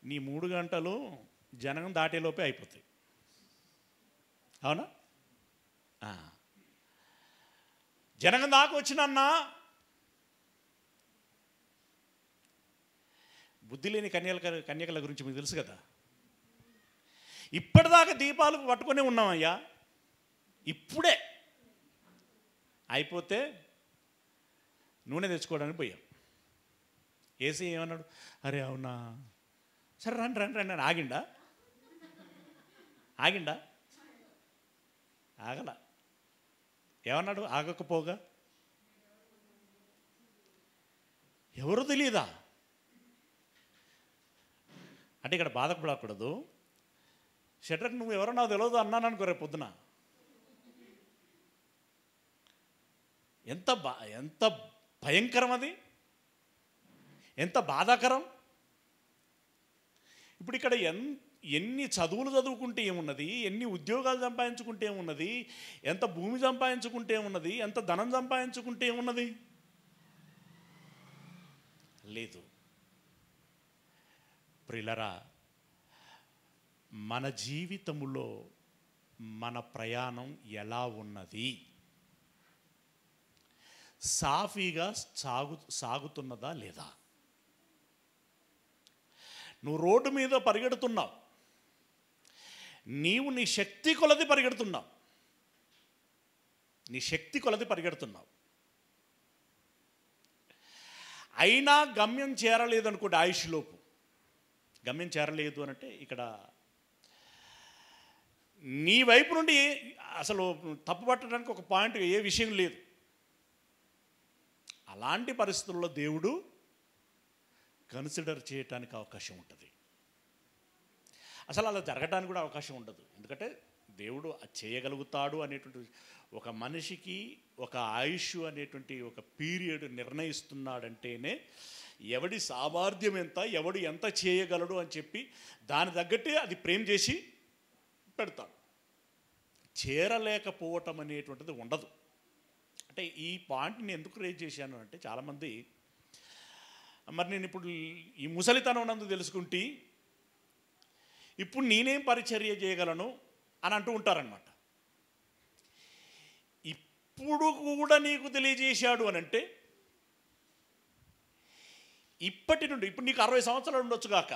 నీ 3 గంటలు జనం దాటేలోపే అయిపోతాయి. అవునా? జనం దాకా వచ్చినన్నా బుద్ధి లేని కన్యకల గురించి మీకు తెలుసు కదా. ఇప్పటిదాకా దీపాలు పట్టుకునే ఉన్నామయ్యా, ఇప్పుడే అయిపోతే నూనె తెచ్చుకోవడానికి పోయాం. ఏసీ ఏమన్నాడు? అరే అవునా, సరే రండి రండి రండి అని ఆగిండా? ఆగల. ఏమన్నాడు? ఆగకపోగా ఎవరో తెలియదా అంటే ఇక్కడ బాధపడకూడదు. షడ్రక్ నువ్వు ఎవరో నాకు తెలియదు అన్నాను అనుకో రేపు పొద్దున. ఎంత భయంకరం అది, ఎంత బాధాకరం. ఇప్పుడు ఇక్కడ ఎన్ని చదువులు చదువుకుంటే ఏమున్నది, ఎన్ని ఉద్యోగాలు సంపాదించుకుంటే ఏమున్నది, ఎంత భూమి సంపాదించుకుంటే ఏమున్నది, ఎంత ధనం సంపాదించుకుంటే ఏమున్నది? లేదు. ప్రియులరా, మన జీవితములో మన ప్రయాణం ఎలా ఉన్నది? సాఫీగా సాగుతున్నదా లేదా? నువ్వు రోడ్డు మీద పరిగెడుతున్నావు, నీవు నీ శక్తి కొలది పరిగెడుతున్నావు, నీ శక్తి కొలది పరిగెడుతున్నావు. అయినా గమ్యం చేరలేదు అనుకోండి, ఆయుష్లోపు గమ్యం చేరలేదు అనంటే ఇక్కడ నీ వైపు నుండి అసలు తప్పుపట్టడానికి ఒక పాయింట్ ఏ విషయం లేదు. అలాంటి పరిస్థితుల్లో దేవుడు కన్సిడర్ చేయటానికి అవకాశం ఉంటుంది. అసలు అలా జరగడానికి కూడా అవకాశం ఉండదు. ఎందుకంటే దేవుడు అది చేయగలుగుతాడు అనేటువంటి ఒక మనిషికి ఒక ఆయుష్ అనేటువంటి ఒక పీరియడ్ నిర్ణయిస్తున్నాడంటేనే ఎవడి సామర్థ్యం ఎంత, ఎవడు ఎంత చేయగలడు అని చెప్పి దాని తగ్గట్టే అది ప్రేమ చేసి పెడతాడు. చేరలేకపోవటం అనేటువంటిది ఉండదు. అంటే ఈ పాయింట్ని ఎందుకు రేజ్ చేశాను అంటే, చాలామంది మరి నేను ఇప్పుడు ఈ ముసలితనం నందు తెలుసుకుంటే ఇప్పుడు నేనేం పరిచర్య చేయగలను అని అంటూ ఉంటారనమాట. ఇప్పుడు కూడా నీకు తెలియజేశాడు అని అంటే, ఇప్పటి నుండి ఇప్పుడు నీకు 60 సంవత్సరాలు ఉండొచ్చు కాక,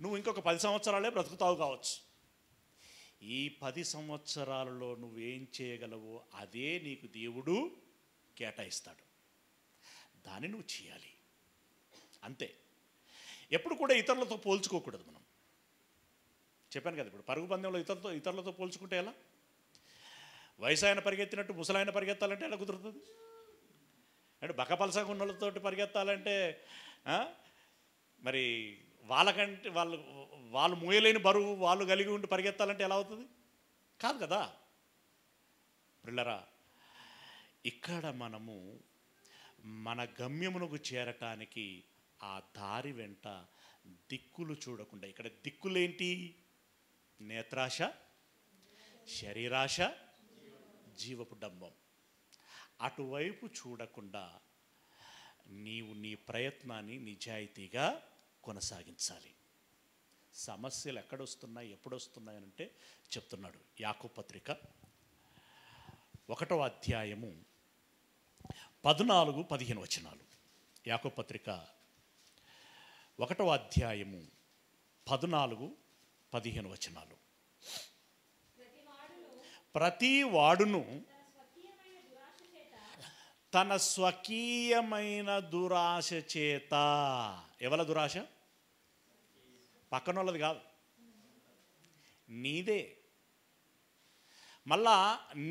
నువ్వు ఇంకొక 10 సంవత్సరాలే బ్రతుకుతావు కావచ్చు. ఈ 10 సంవత్సరాలలో నువ్వేం చేయగలవో అదే నీకు దేవుడు కేటాయిస్తాడు. దాన్ని నువ్వు చేయాలి అంతే. ఎప్పుడు కూడా ఇతరులతో పోల్చుకోకూడదు. మనం చెప్పాను కదా, ఇప్పుడు పరుగు పందెంలో ఇతరులతో పోల్చుకుంటే ఎలా? వయసు ఆయన పరిగెత్తినట్టు ముసలాయన పరిగెత్తాలంటే ఎలా కుదురుతుంది? అంటే బక్కపలసగా ఉన్న వాళ్ళతో పరిగెత్తాలంటే మరి వాళ్ళకంటే వాళ్ళు మోయలేని బరువు వాళ్ళు కలిగి ఉండి పరిగెత్తాలంటే ఎలా అవుతుంది? కాదు కదా. పిల్లరా, ఇక్కడ మనము మన గమ్యమునకు చేరటానికి ఆ దారి వెంట దిక్కులు చూడకుండా, ఇక్కడ దిక్కులేంటి? నేత్రాశ, శరీరాశ, జీవపు డంబం. అటువైపు చూడకుండా నీవు నీ ప్రయత్నాన్ని నిజాయితీగా కొనసాగించాలి. సమస్యలు ఎక్కడొస్తున్నాయి, ఎప్పుడొస్తున్నాయి అంటే చెప్తున్నాడు. యాకోబు పత్రిక 1వ అధ్యాయము 14-15 వచనాలు. యాకోబు పత్రిక 1వ అధ్యాయము 14-15 వచనాలు. ప్రతి వాడును తన స్వకీయమైన దురాశ చేత, ఎవల దురాశ? పక్కన వాళ్ళది కాదు, నీదే. మళ్ళా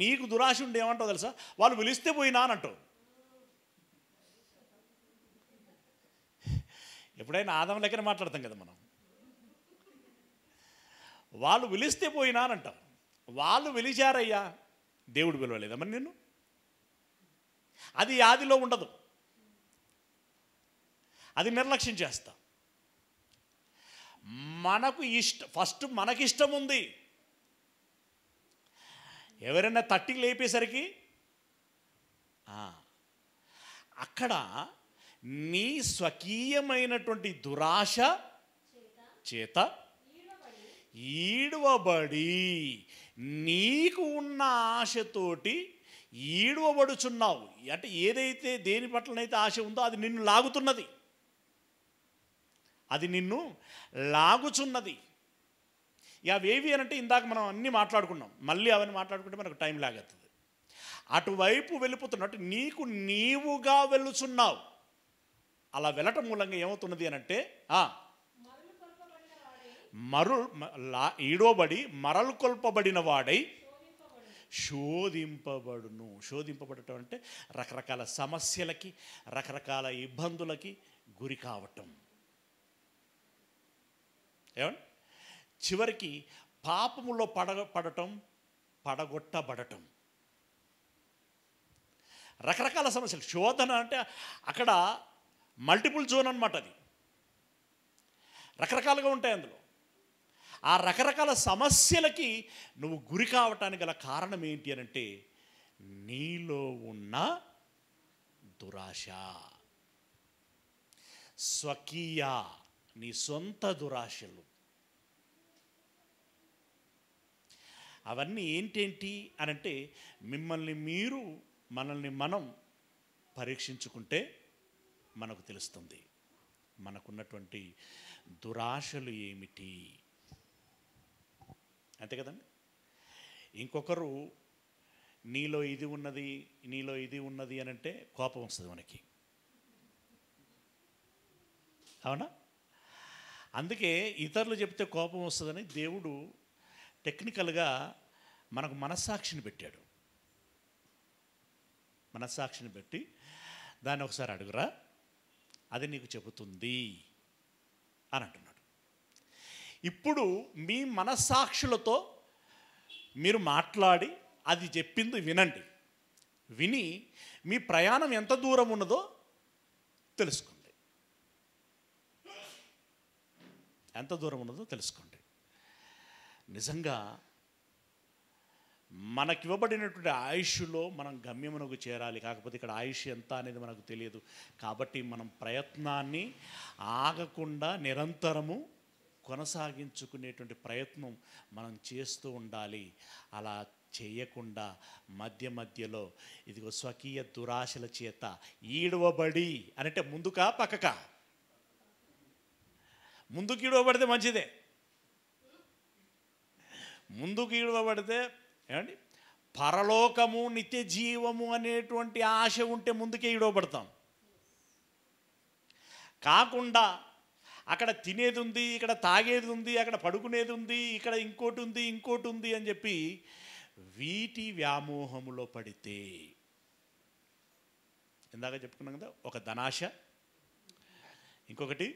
నీకు దురాశ ఉండి ఏమంటావు తెలుసా? వాళ్ళు పిలిస్తే పోయినా అని అంటావు. ఎప్పుడైనా ఆదం లెక్కన మాట్లాడతాం కదా మనం. వాళ్ళు పిలిస్తే పోయినా అని అంటావు. వాళ్ళు పిలిచారయ్యా, దేవుడు పిలవలేదా మరి నిన్ను? అది ఆదిలో ఉండదు, అది నిర్లక్ష్యం చేస్తా. మనకు ఫస్ట్ మనకిష్టం ఉంది. ఎవరైనా తట్టి లేపేసరికి అక్కడ నీ స్వకీయమైనటువంటి దురాశ చేత ఈడవబడి నీకు ఉన్న ఆశతోటి ఈడవబడుచున్నావు. అంటే ఏదైతే దేని పట్లనైతే ఆశ ఉందో అది నిన్ను లాగుతున్నది, అది నిన్ను లాగుచున్నది. ఇక అవేవి అని అంటే ఇందాక మనం అన్నీ మాట్లాడుకున్నాం, మళ్ళీ అవన్నీ మాట్లాడుకుంటే మనకు టైం లాగవుతుంది. అటువైపు వెళ్ళిపోతున్నట్టు నీకు నీవుగా వెళ్ళుచున్నావు. అలా వెళ్ళటం మూలంగా ఏమవుతున్నది అని అంటే ఈడోబడి మరలు కొల్పబడిన వాడై శోధింపబడును. శోధింపబడటం అంటే రకరకాల సమస్యలకి, రకరకాల ఇబ్బందులకి గురి కావటం. ఏమండి? చివరికి పాపములో పడగొట్టబడటం, రకరకాల సమస్యలు. శోధన అంటే అక్కడ మల్టిపుల్ జోన్ అన్నమాట. అది రకరకాలుగా ఉంటాయి అందులో. ఆ రకరకాల సమస్యలకి నువ్వు గురి కావటానికి గల కారణం ఏంటి అని అంటే నీలో ఉన్న దురాశ, స్వకీయ, నీ సొంత దురాశలు. అవన్నీ ఏంటేంటి అని అంటే మిమ్మల్ని మీరు మనల్ని మనం పరీక్షించుకుంటే మనకు తెలుస్తుంది మనకున్నటువంటి దురాశలు ఏమిటి. అంతే కదండి. ఇంకొకరు నీలో ఇది ఉన్నది నీలో ఇది ఉన్నది అని అంటే కోపం వస్తుంది మనకి, అవునా? అందుకే ఇతరులు చెప్తే కోపం వస్తుందని దేవుడు టెక్నికల్గా మనకు మనస్సాక్షిని పెట్టాడు. మనస్సాక్షిని పెట్టి దాన్ని ఒకసారి అడుగురా, అది నీకు చెబుతుంది అని అంటున్నాడు. ఇప్పుడు మీ మనస్సాక్షులతో మీరు మాట్లాడి అది చెప్పింది వినండి. విని మీ ప్రయాణం ఎంత దూరం ఉన్నదో తెలుసుకోండి. ఎంత దూరం ఉన్నదో తెలుసుకోండి. నిజంగా మనకివ్వబడినటువంటి ఆయుష్లో మనం గమ్యమునకు చేరాలి. కాకపోతే ఇక్కడ ఆయుష్ ఎంత అనేది మనకు తెలియదు. కాబట్టి మనం ప్రయత్నాన్ని ఆగకుండా నిరంతరము కొనసాగించుకునేటువంటి ప్రయత్నం మనం చేస్తూ ఉండాలి. అలా చేయకుండా మధ్య మధ్యలో ఇదిగో స్వకీయ దురాశల చేత ఈడవబడి అంటే ముందుకా పక్కకా? ముందుకు ఈడవబడితే మంచిదే. ముందుకు ఈడవబడితే ఏమండి, పరలోకము నిత్య జీవము అనేటువంటి ఆశ ఉంటే ముందుకే ఈడవబడతాం. కాకుండా అక్కడ తినేది ఉంది, ఇక్కడ తాగేది ఉంది, అక్కడ పడుకునేది ఉంది, ఇక్కడ ఇంకోటి ఉంది అని చెప్పి వీటి వ్యామోహములో పడితే, ఇందాక చెప్పుకున్నాం కదా, ఒక ధనాశ, ఇంకొకటి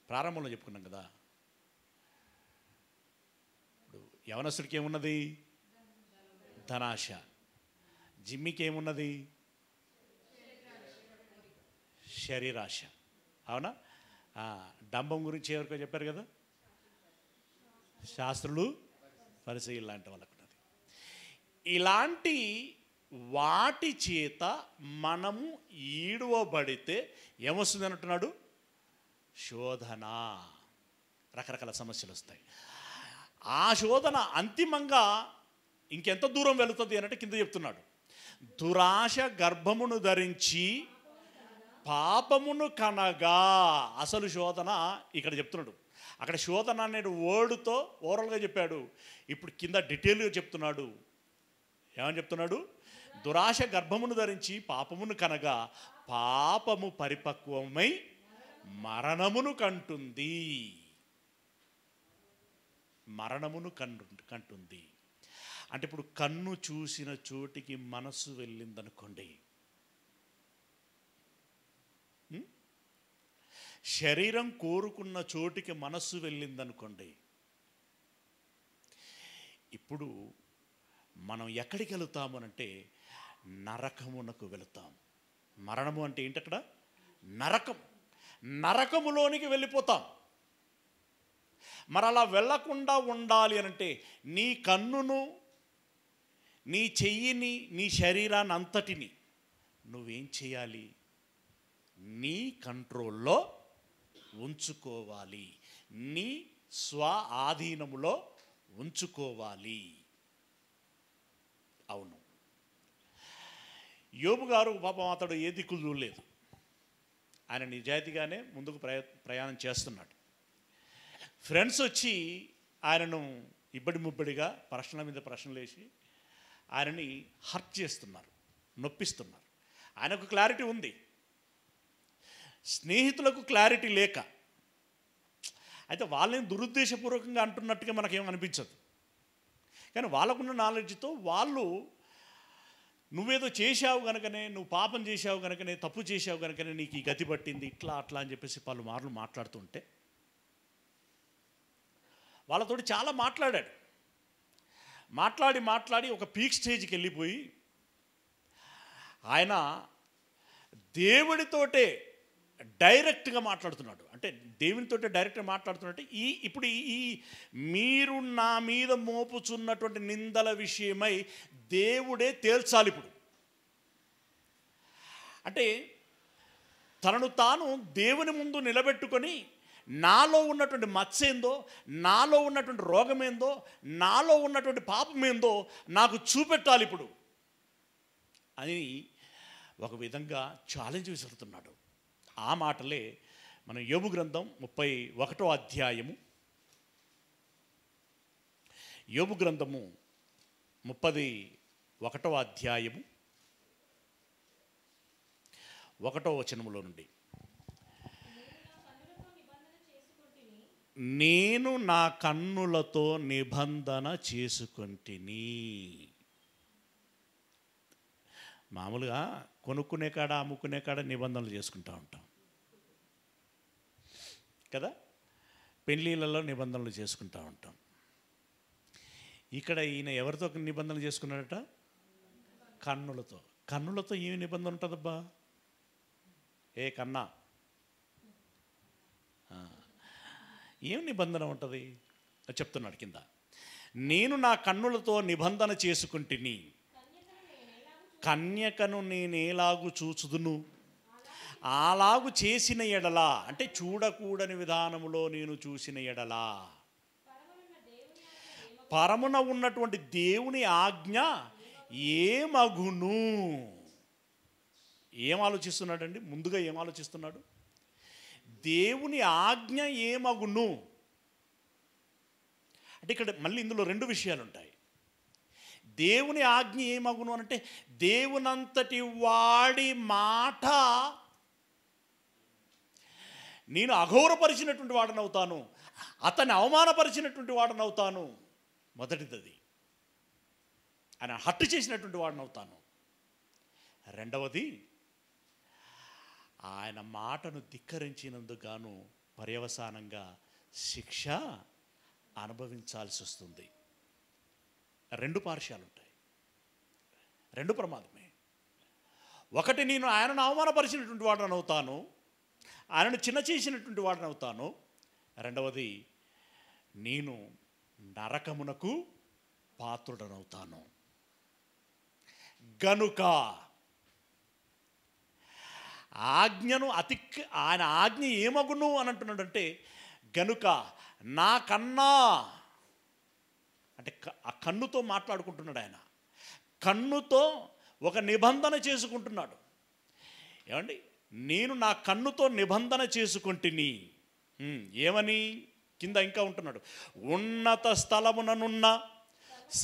ప్రారంభంలో చెప్పుకున్నాం కదా. ఇప్పుడు యవనస్తుడికి ఏమున్నది? ధనాశ. జిమ్మికి ఏమున్నది? శరీరాశ. అవునా? డంబం గురించి ఎవరికో చెప్పారు కదా, శాస్త్రులు పరిసయ్యులు లాంటి వాళ్ళకు ఉన్నది. ఇలాంటి వాటి చేత మనము ఈడవబడితే ఏమొస్తుంది అంటున్నాడు? శోధన. రకరకాల సమస్యలు వస్తాయి. ఆ శోధన అంతిమంగా ఇంకెంత దూరం వెళుతుంది అనంటే కింద చెప్తున్నాడు, దురాశ గర్భమును ధరించి పాపమును కనగా. అసలు శోధన ఇక్కడ చెప్తున్నాడు. అక్కడ శోధన అనే వర్డ్తో ఓవరాల్గా చెప్పాడు. ఇప్పుడు కింద డీటెయిల్గా చెప్తున్నాడు. ఏమని చెప్తున్నాడు? దురాశ గర్భమును ధరించి పాపమును కనగా పాపము పరిపక్వమై మరణమును కంటుంది. మరణమును కంటుంది అంటే ఇప్పుడు కన్ను చూసిన చోటికి మనసు వెళ్ళిందనుకోండి, శరీరం కోరుకున్న చోటికి మనస్సు వెళ్ళిందనుకోండి, ఇప్పుడు మనం ఎక్కడికి వెళుతాము అంటే నరకమునకు వెళుతాం. మరణము అంటే ఏంటి? అక్కడ నరకం. నరకములోనికి వెళ్ళిపోతాం. మరి అలా వెళ్ళకుండా ఉండాలి అనంటే నీ కన్నును, నీ చెయ్యిని, నీ శరీరాన్ని అంతటిని నువ్వేం చేయాలి? నీ కంట్రోల్లో ఉంచుకోవాలి. నీ స్వ ఆధీనములో ఉంచుకోవాలి. అవును, యోబు గారు పాపం అతడు ఏ దిక్కులు చూడలేదు. ఆయన నిజాయితీగానే ముందుకు ప్రయాణం చేస్తున్నాడు. ఫ్రెండ్స్ వచ్చి ఆయనను ఇబ్బడి ముబ్బడిగా ప్రశ్నల మీద ప్రశ్నలు వేసి ఆయనని హర్ట్ చేస్తున్నారు, నొప్పిస్తున్నారు. ఆయనకు క్లారిటీ ఉంది, స్నేహితులకు క్లారిటీ లేక. అయితే వాళ్ళని దురుద్దేశపూర్వకంగా అంటున్నట్టుగా మనకేం అనిపించదు. కానీ వాళ్ళకున్న నాలెడ్జ్తో వాళ్ళు నువ్వేదో చేశావు కనుకనే, నువ్వు పాపం చేశావు కనుకనే, తప్పు చేశావు కనుకనే నీకు ఈ గతి పట్టింది, ఇట్లా అట్లా అని చెప్పేసి పలు మార్లు మాట్లాడుతుంటే వాళ్ళతోటి చాలా మాట్లాడాడు. మాట్లాడి ఒక పీక్ స్టేజ్కి వెళ్ళిపోయి ఆయన దేవుడితోటే డైరెక్ట్గా మాట్లాడుతున్నాడు. అంటే దేవునితోటే డైరెక్ట్గా మాట్లాడుతున్నట్టు ఇప్పుడు మీరు నా మీద మోపుచున్నటువంటి నిందల విషయమై దేవుడే తేల్చాలి. ఇప్పుడు అంటే తనను తాను దేవుని ముందు నిలబెట్టుకొని నాలో ఉన్నటువంటి మచ్చ ఏందో, నాలో ఉన్నటువంటి రోగం ఏందో, నాలో ఉన్నటువంటి పాపం ఏందో నాకు చూపెట్టాలి ఇప్పుడు అని ఒక విధంగా ఛాలెంజ్ విసురుతున్నాడు. ఆ మాటలే మనం యోబు గ్రంథం 31వ అధ్యాయము, యోబు గ్రంథము 31వ అధ్యాయము 1వ వచనములో నుండి, నేను నా కన్నులతో నిబంధన చేసుకొంటిని. మామూలుగా కొనుక్కునే కాడ అమ్ముకునే కాడ నిబంధనలు చేసుకుంటూ ఉంటాం కదా, పెళ్ళిళ్ళలో నిబంధనలు చేసుకుంటూ ఉంటాం. ఇక్కడ ఈయన ఎవరితో నిబంధనలు చేసుకున్నాడట? కన్నులతో. కన్నులతో ఏమి నిబంధన ఉంటుందబ్బా? ఏ కన్నా ఏం నిబంధన ఉంటుంది చెప్తున్నాడు కింద. నేను నా కన్నులతో నిబంధన చేసుకుంటుని, కన్యకను నేనేలాగు చూచుదును, అలాగు చేసిన ఎడలా, అంటే చూడకూడని విధానములో నేను చూసిన ఎడలా, పరమున ఉన్నటువంటి దేవుని ఆజ్ఞ ఏమగును. ఏం ఆలోచిస్తున్నాడండి? ముందుగా ఏం ఆలోచిస్తున్నాడు? దేవుని ఆజ్ఞ ఏమగును అంటే ఇక్కడ మళ్ళీ ఇందులో రెండు విషయాలు ఉంటాయి. దేవుని ఆజ్ఞ ఏమగును అంటే దేవునంతటి వాడి మాట నేను అఘోరపరిచినటువంటి వాడనవుతాను, అతన్ని అవమానపరిచినటువంటి వాడనవుతాను. మొదటిది ఆయన హట్టు చేసినటువంటి వాడనవుతాను. రెండవది ఆయన మాటను ధిక్కరించినందుకు గాను పర్యవసానంగా శిక్ష అనుభవించాల్సి వస్తుంది. రెండు పార్శ్యాలు ఉంటాయి, రెండు ప్రమాదమే. ఒకటి, నేను ఆయనను అవమానపరిచినటువంటి వాడని అవుతాను, ఆయనను చిన్న చేసినటువంటి వాడని అవుతాను. రెండవది, నేను నరకమునకు పాత్రుడనవుతాను. గనుక ఆజ్ఞను ఆయన ఆజ్ఞ ఏమగును అని అంటున్నాడంటే, గనుక నా కన్నా, అంటే ఆ కన్నుతో మాట్లాడుకుంటున్నాడు ఆయన. కన్నుతో ఒక నిబంధన చేసుకుంటున్నాడు. ఏమండి, నేను నా కన్నుతో నిబంధన చేసుకుంటుని. ఏమని? కింద ఇంకా ఉంటున్నాడు, ఉన్నత స్థలముననున్న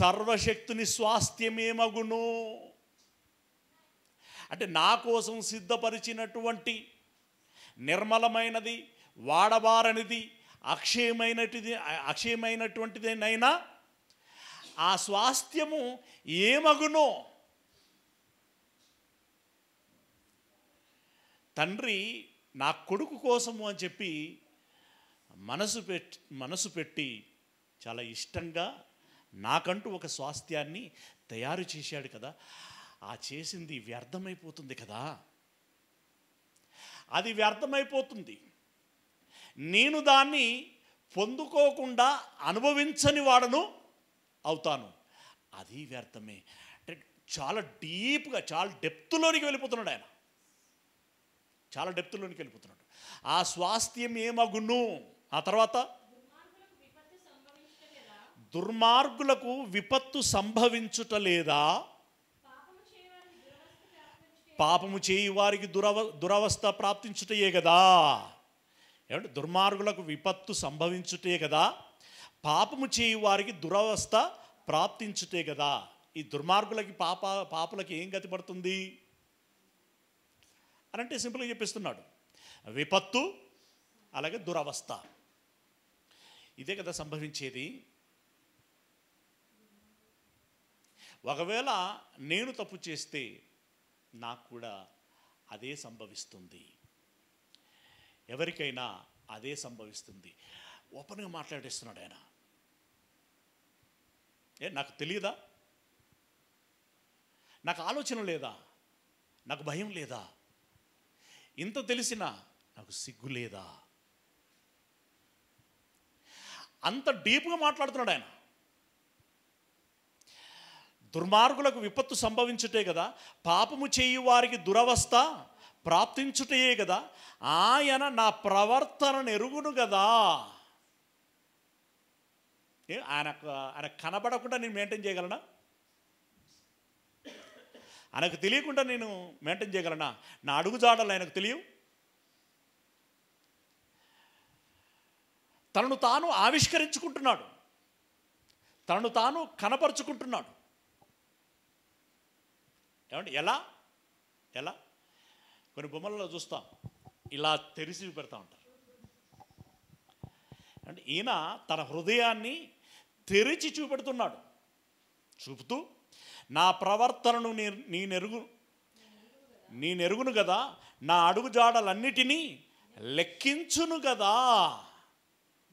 సర్వశక్తుని స్వాస్థ్యమేమగును. అంటే నా కోసం సిద్ధపరిచినటువంటి నిర్మలమైనది, వాడబారనిది, అక్షయమైనటువంటిదేనైనా ఆ స్వాస్థ్యము ఏమగునో. తండ్రి నా కొడుకు కోసము అని చెప్పి మనసు పెట్టి చాలా ఇష్టంగా నాకంటూ ఒక స్వాస్థ్యాన్ని తయారు చేశాడు కదా. ఆ చేసింది వ్యర్థమైపోతుంది కదా, అది వ్యర్థమైపోతుంది. నేను దాన్ని పొందుకోకుండా అనుభవించని వాడను అవుతాను, అది వ్యర్థమే. అంటే చాలా డీప్గా, చాలా డెప్త్లోనికి వెళ్ళిపోతున్నాడు ఆయన, చాలా డెప్త్లోనికి వెళ్ళిపోతున్నాడు. ఆ స్వాస్థ్యం ఏమగును. ఆ తర్వాత, దుర్మార్గులకు విపత్తు సంభవించుటలేదా, పాపము చేయి వారికి దురవస్థ ప్రాప్తించుటయే కదా. ఏమంటే దుర్మార్గులకు విపత్తు సంభవించుటే కదా, పాపము చేయి వారికి దురవస్థ ప్రాప్తించుటే కదా. ఈ దుర్మార్గులకి పాపులకి ఏం గతి పడుతుంది అని అంటే సింపుల్గా చెప్పిస్తున్నాడు, విపత్తు అలాగే దురవస్థ, ఇదే కదా సంభవించేది. ఒకవేళ నేను తప్పు చేస్తే నాకు కూడా అదే సంభవిస్తుంది, ఎవరికైనా అదే సంభవిస్తుంది. ఓపెన్గా మాట్లాడేస్తున్నాడు ఆయన. నాకు తెలియదా? నాకు ఆలోచన లేదా? నాకు భయం లేదా? ఇంత తెలిసినా నాకు సిగ్గు లేదా? అంత డీప్గా మాట్లాడుతున్నాడు ఆయన. దుర్మార్గులకు విపత్తు సంభవించుటే కదా, పాపము చేయు వారికి దురవస్థ ప్రాప్తించుటయే కదా, ఆయన నా ప్రవర్తనను ఎరుగును కదా. ఆయన కనబడకుండా నేను మెయింటైన్ చేయగలనా? ఆయనకు తెలియకుండా నేను మెయింటైన్ చేయగలనా? నా అడుగుజాడలు ఆయనకు తెలియవు. తనను తాను ఆవిష్కరించుకుంటున్నాడు, తనను తాను కనపరుచుకుంటున్నాడు. ఏమంటే ఎలా ఎలా కొన్ని బొమ్మలలో చూస్తాం, ఇలా తెరిచి పెడతా ఉంటారు. అంటే ఈయన తన హృదయాన్ని తెరిచి చూపెడుతున్నాడు. చూపుతూ నా ప్రవర్తనను నేనెరుగును కదా, నా అడుగుజాడలన్నిటినీ లెక్కించును కదా.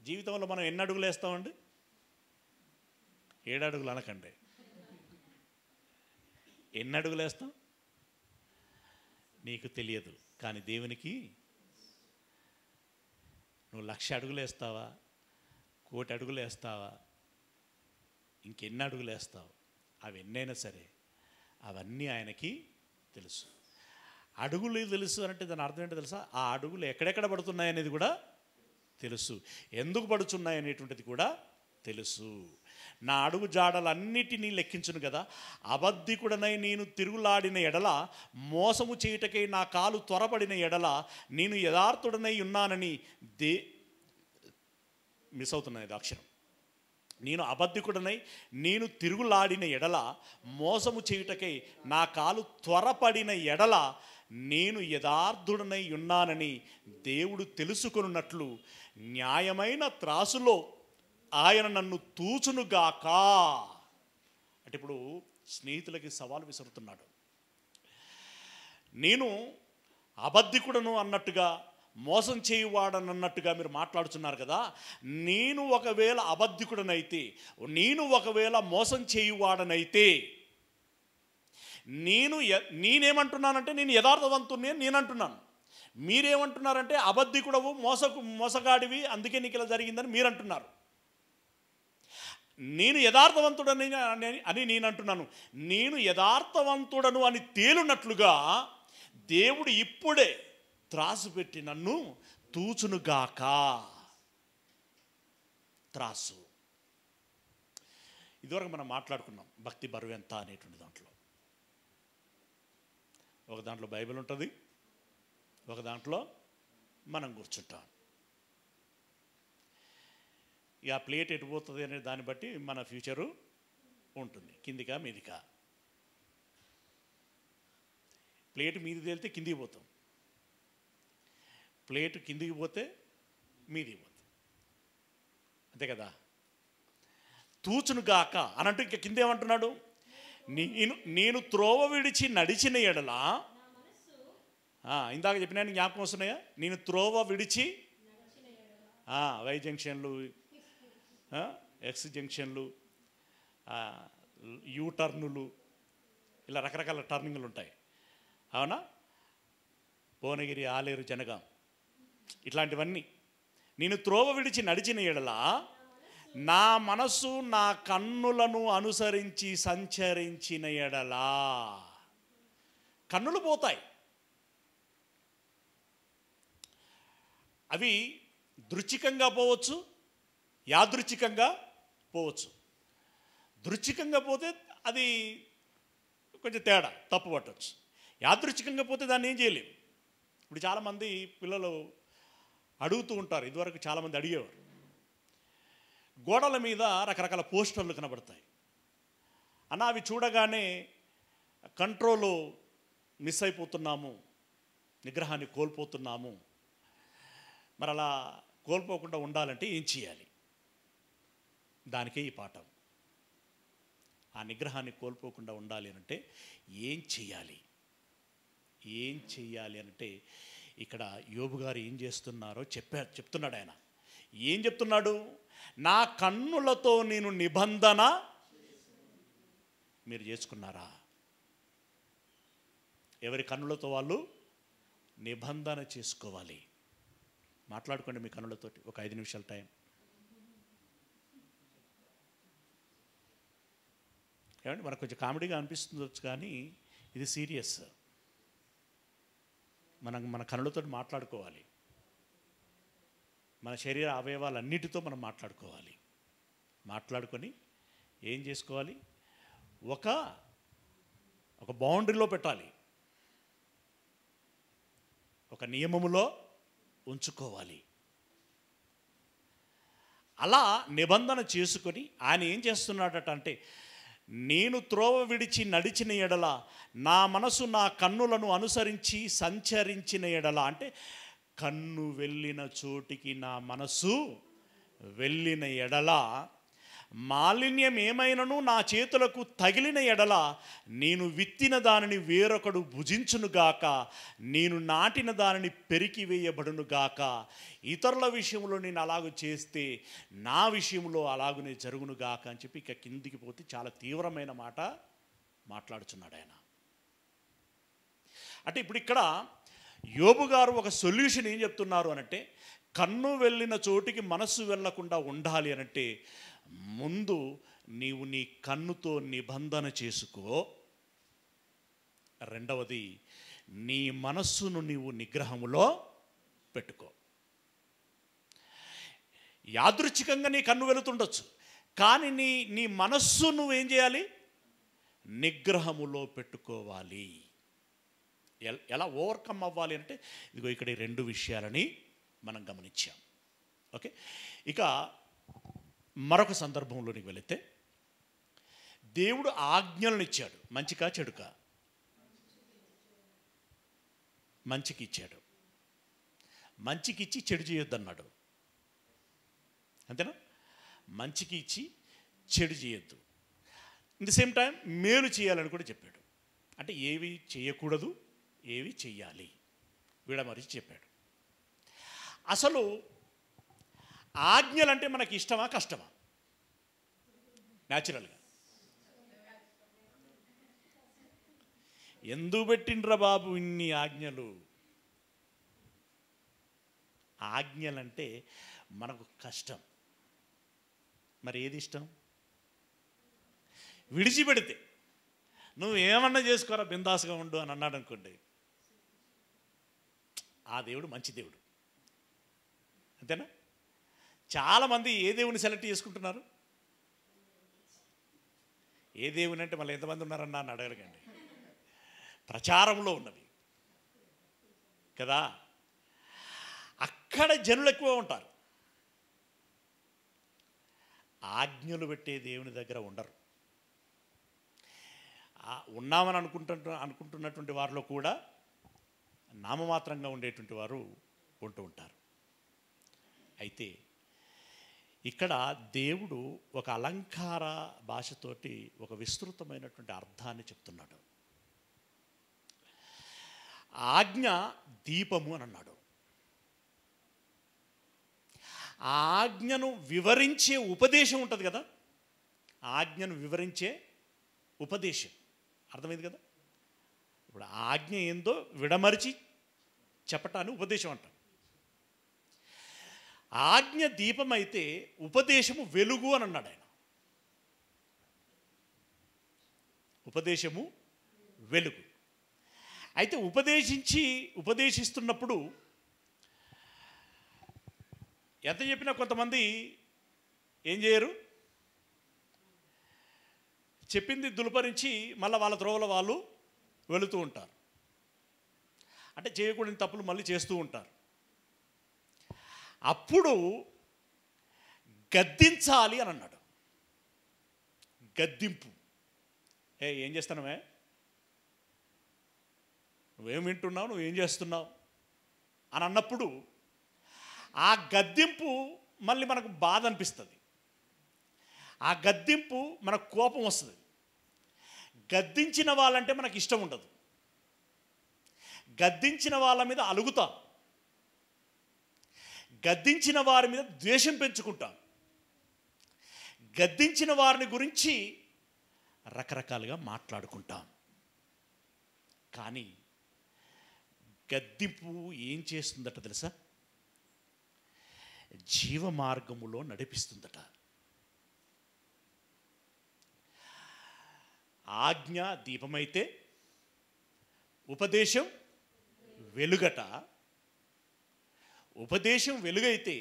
జీవితంలో మనం ఎన్ని అడుగులు వేస్తామండి? 7 అడుగులు అనకండి. ఎన్ని అడుగులు వేస్తాం నీకు తెలియదు, కానీ దేవునికి. నువ్వు 1,00,000 అడుగులు వేస్తావా, 1,000,000 అడుగులు వేస్తావా, ఇంకెన్ని అడుగులు వేస్తావు, అవి ఎన్నైనా సరే అవన్నీ ఆయనకి తెలుసు. అడుగులు తెలుసు అంటే దాని అర్థం ఏంటో తెలుసా? ఆ అడుగులు ఎక్కడెక్కడ పడుతున్నాయనేది కూడా తెలుసు, ఎందుకు పడుతున్నాయి అనేటువంటిది కూడా తెలుసు. నా అడుగు జాడలన్నిటినీ లెక్కించును కదా. అబద్ధికుడనై నేను తిరుగులాడిన ఎడల, మోసము చేయుటకై నా కాలు త్వరపడిన ఎడల, నేను యథార్థుడనై ఉన్నానని మిస్ అవుతున్నది అక్షరం. నేను అబద్ధికుడనై నేను తిరుగులాడిన ఎడల, మోసము చేయుటకై నా కాలు త్వరపడిన ఎడల, నేను యథార్థుడనై ఉన్నానని దేవుడు తెలుసుకొనున్నట్లు న్యాయమైన త్రాసులో ఆయన నన్ను తూచునుగాక. అంటే ఇప్పుడు స్నేహితులకి సవాలు విసురుతున్నాడు. నేను అబద్ధికుడను అన్నట్టుగా, మోసం చేయువాడనన్నట్టుగా మీరు మాట్లాడుతున్నారు కదా. నేను ఒకవేళ అబద్ధికుడనైతే, నేను ఒకవేళ మోసం చేయువాడనైతే, నేనేమంటున్నానంటే నేను యథార్థవంతుని నేను అంటున్నాను. మీరేమంటున్నారంటే అబద్ధికుడవు, మోసగాడివి, అందుకే నీకు ఇలా జరిగిందని మీరు అంటున్నారు. నేను యథార్థవంతుడని అని నేను అంటున్నాను. నేను యథార్థవంతుడను అని తేలునట్లుగా దేవుడు ఇప్పుడే త్రాసు పెట్టి నన్ను తూచునుగాక. త్రాసు ఇదివరకు మనం మాట్లాడుకున్నాం, భక్తి బరువు ఎంత అనేటువంటి దాంట్లో. ఒక దాంట్లో బైబిల్ ఉంటుంది, ఒక దాంట్లో మనం కూర్చుంటాం. ఇక ప్లేట్ ఎటు పోతుంది అనే దాన్ని బట్టి మన ఫ్యూచరు ఉంటుంది, కిందికా మీదికా. ప్లేట్ మీది తేలితే కిందికి పోతాం, ప్లేట్ కిందికి పోతే మీదికి పోతాం, అంతే కదా. తూచునుగాక అనంటూ ఇంక కింద ఏమంటున్నాడు? నేను త్రోవ విడిచి నడిచిన ఎడల, ఇందాక చెప్పిన జ్ఞాపకం వస్తున్నాయా? నేను త్రోవ విడిచి, వై జంక్షన్లు, ఎక్స్ జంక్షన్లు, యూ టర్నులు, ఇలా రకరకాల టర్నింగ్లు ఉంటాయి, అవునా? భువనగిరి, ఆలేరు, జనగాం, ఇట్లాంటివన్నీ. నేను త్రోవ విడిచి నడిచిన ఎడల, నా మనస్సు నా కన్నులను అనుసరించి సంచరించిన ఎడలా. కన్నులు పోతాయి, అవి దృచ్ఛికంగా పోవచ్చు, యాదృచ్ఛికంగా పోవచ్చు. దృచ్ఛికంగా పోతే అది కొంచెం తేడా, తప్పు పట్టవచ్చు. యాదృచ్ఛికంగా పోతే దాన్ని ఏం చేయలేము. ఇప్పుడు చాలామంది పిల్లలు అడుగుతూ ఉంటారు, ఇదివరకు చాలామంది అడిగేవారు. గోడల మీద రకరకాల పోస్టర్లు కనబడతాయి అన్న, అవి చూడగానే కంట్రోల్ మిస్ అయిపోతున్నాము, నిగ్రహాన్ని కోల్పోతున్నాము. మరి అలా కోల్పోకుండా ఉండాలంటే ఏం చేయాలి? దానికే ఈ పాఠం. ఆ నిగ్రహాన్ని కోల్పోకుండా ఉండాలి అంటే ఏం చెయ్యాలి? ఏం చెయ్యాలి అంటే ఇక్కడ యోబు గారు ఏం చేస్తున్నారో చెప్తున్నాడు. ఆయన ఏం చెప్తున్నాడు? నా కన్నులతో నేను నిబంధన మీరు చేసుకున్నారా? ఎవరి కన్నులతో వాళ్ళు నిబంధన చేసుకోవాలి. మాట్లాడుకోండి మీ కన్నులతోటి ఒక 5 నిమిషాల టైం. ఏమంటే మనకు కొంచెం కామెడీగా అనిపిస్తుందొచ్చు, కానీ ఇది సీరియస్. మన కనులతో మాట్లాడుకోవాలి, మన శరీర అవయవాలన్నిటితో మనం మాట్లాడుకోవాలి. మాట్లాడుకొని ఏం చేసుకోవాలి, ఒక బౌండరీలో పెట్టాలి, ఒక నియమములో ఉంచుకోవాలి. అలా నిబంధన చేసుకొని ఆయన ఏం చేస్తున్నాడట అంటే, నేను త్రోవ విడిచి నడిచిన ఎడల, నా మనసు నా కన్నులను అనుసరించి సంచరించిన ఎడల, అంటే కన్ను వెళ్ళిన చోటికి నా మనసు వెళ్ళిన ఎడల, మాలిన్యం ఏమైనను నా చేతులకు తగిలిన ఎడల, నేను విత్తిన దానిని వేరొకడు భుజించునుగాక, నేను నాటిన దానిని పెరికివేయబడునుగాక. ఇతరుల విషయంలో నేను అలాగూ చేస్తే నా విషయంలో అలాగునే జరుగునుగాక అని చెప్పి ఇక కిందికి పోతే చాలా తీవ్రమైన మాట మాట్లాడుచున్నాడు ఆయన. అంటే ఇప్పుడు ఇక్కడ యోబు గారు ఒక సొల్యూషన్ ఏం చెప్తున్నారు అనంటే, కన్ను వెళ్ళిన చోటికి మనస్సు వెళ్ళకుండా ఉండాలి అనంటే, ముందు నీవు నీ కన్నుతో నిబంధన చేసుకో. రెండవది, నీ మనస్సును నీవు నిగ్రహములో పెట్టుకో. యాదృచ్ఛికంగా నీ కన్ను వెళుతుండొచ్చు, కానీ నీ మనస్సు నువ్వేం చేయాలి, నిగ్రహములో పెట్టుకోవాలి. ఎలా ఓవర్కమ్ అవ్వాలి అంటే, ఇదిగో ఇక్కడ ఈ రెండు విషయాలని మనం గమనించాం. ఓకే, ఇక మరొక సందర్భంలోనికి వెళితే, దేవుడు ఆజ్ఞలను ఇచ్చాడు. మంచికా చెడుకా? మంచికి ఇచ్చాడు. మంచికి ఇచ్చి చెడు చేయొద్దన్నాడు, అంతేనా? మంచికి ఇచ్చి చెడు చేయొద్దు. ఇన్ ది సేమ్ టైం మేలు చేయాలని కూడా చెప్పాడు. అంటే ఏవి చేయకూడదు, ఏవి చెయ్యాలి విడమరిచి చెప్పాడు. అసలు ఆజ్ఞలంటే మనకి ఇష్టమా కష్టమా? న్యాచురల్గా ఎందుకు పెట్టిండ్రా బాబు ఇన్ని ఆజ్ఞలు? ఆజ్ఞలంటే మనకు కష్టం. మరి ఏది ఇష్టం? విడిచిపెడితే నువ్వు ఏమన్నా చేసుకోరా, బిందాసుగా ఉండు అని అన్నాడు అనుకోండి, ఆ దేవుడు మంచి దేవుడు, అంతేనా? చాలామంది ఏ దేవుని సెలెక్ట్ చేసుకుంటున్నారు? ఏ దేవుని అంటే మళ్ళీ ఎంతమంది ఉన్నారన్నా అని అడగకండి, ప్రచారంలో ఉన్నవి కదా, అక్కడ జనులు ఎక్కువ ఉంటారు. ఆజ్ఞలు పెట్టే దేవుని దగ్గర ఉండరు. ఉన్నామని అనుకుంటున్నటువంటి వారిలో కూడా నామమాత్రంగా ఉండేటువంటి వారు ఉంటూ ఉంటారు. అయితే ఇక్కడ దేవుడు ఒక అలంకార భాషతోటి ఒక విస్తృతమైనటువంటి అర్థాన్ని చెప్తున్నాడు. ఆజ్ఞ దీపము అని అన్నాడు. ఆజ్ఞను వివరించే ఉపదేశం ఉంటుంది కదా, ఆజ్ఞను వివరించే ఉపదేశం అర్థమైంది కదా. ఇప్పుడు ఆజ్ఞ ఏందో విడమరిచి చెప్పటాన్ని ఉపదేశం అంటాం. ఆజ్ఞ దీపం అయితే ఉపదేశము వెలుగు అని అన్నాడు ఆయన. ఉపదేశము వెలుగు. అయితే ఉపదేశిస్తున్నప్పుడు ఎంత చెప్పినా కొంతమంది ఏం చేయరు, చెప్పింది దులుపరించి మళ్ళీ వాళ్ళ త్రోవలో వాళ్ళు వెళుతూ ఉంటారు. అంటే చేయకూడని తప్పులు మళ్ళీ చేస్తూ ఉంటారు. అప్పుడు గద్దించాలి అని అన్నాడు. గద్దింపు. ఏం చేస్తున్నావే, నువ్వేం వింటున్నావు, నువ్వేం చేస్తున్నావు అని అన్నప్పుడు ఆ గద్దింపు మళ్ళీ మనకు బాధ అనిపిస్తుంది. ఆ గద్దింపు మనకు కోపం వస్తుంది. గద్దించిన వాళ్ళంటే మనకు ఇష్టం ఉండదు. గద్దించిన వాళ్ళ మీద అలుగుతాం, గద్దించిన వారి మీద ద్వేషం పెంచుకుంటాం, గద్దించిన వారిని గురించి రకరకాలుగా మాట్లాడుకుంటాం. కానీ గద్దింపు ఏం చేస్తుందట తెలుసా? జీవ మార్గములో నడిపిస్తుందట. ఆజ్ఞ దీపమైతే ఉపదేశం వెలుగట. ఉపదేశం వెలుగైతే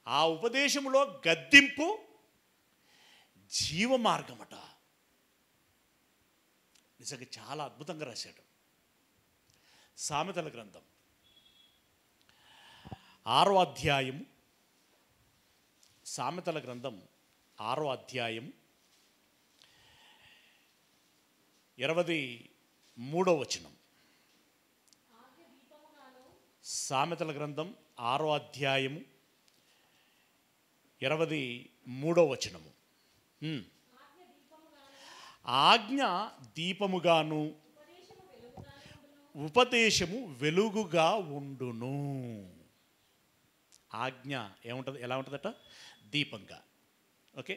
ఆ ఉపదేశంలో గద్దింపు జీవ మార్గమట. నిజంగా చాలా అద్భుతంగా రాశాడు. సామెతల గ్రంథం 6వ అధ్యాయం, సామెతల గ్రంథం 6వ అధ్యాయం 23వ వచనం. సామెతల గ్రంథం 6వ అధ్యాయము 23వ వచనము. ఆజ్ఞ దీపముగాను ఉపదేశము వెలుగుగా ఉండును. ఆజ్ఞ ఏముంటుంది, ఎలా ఉంటుందట? దీపంగా. ఓకే,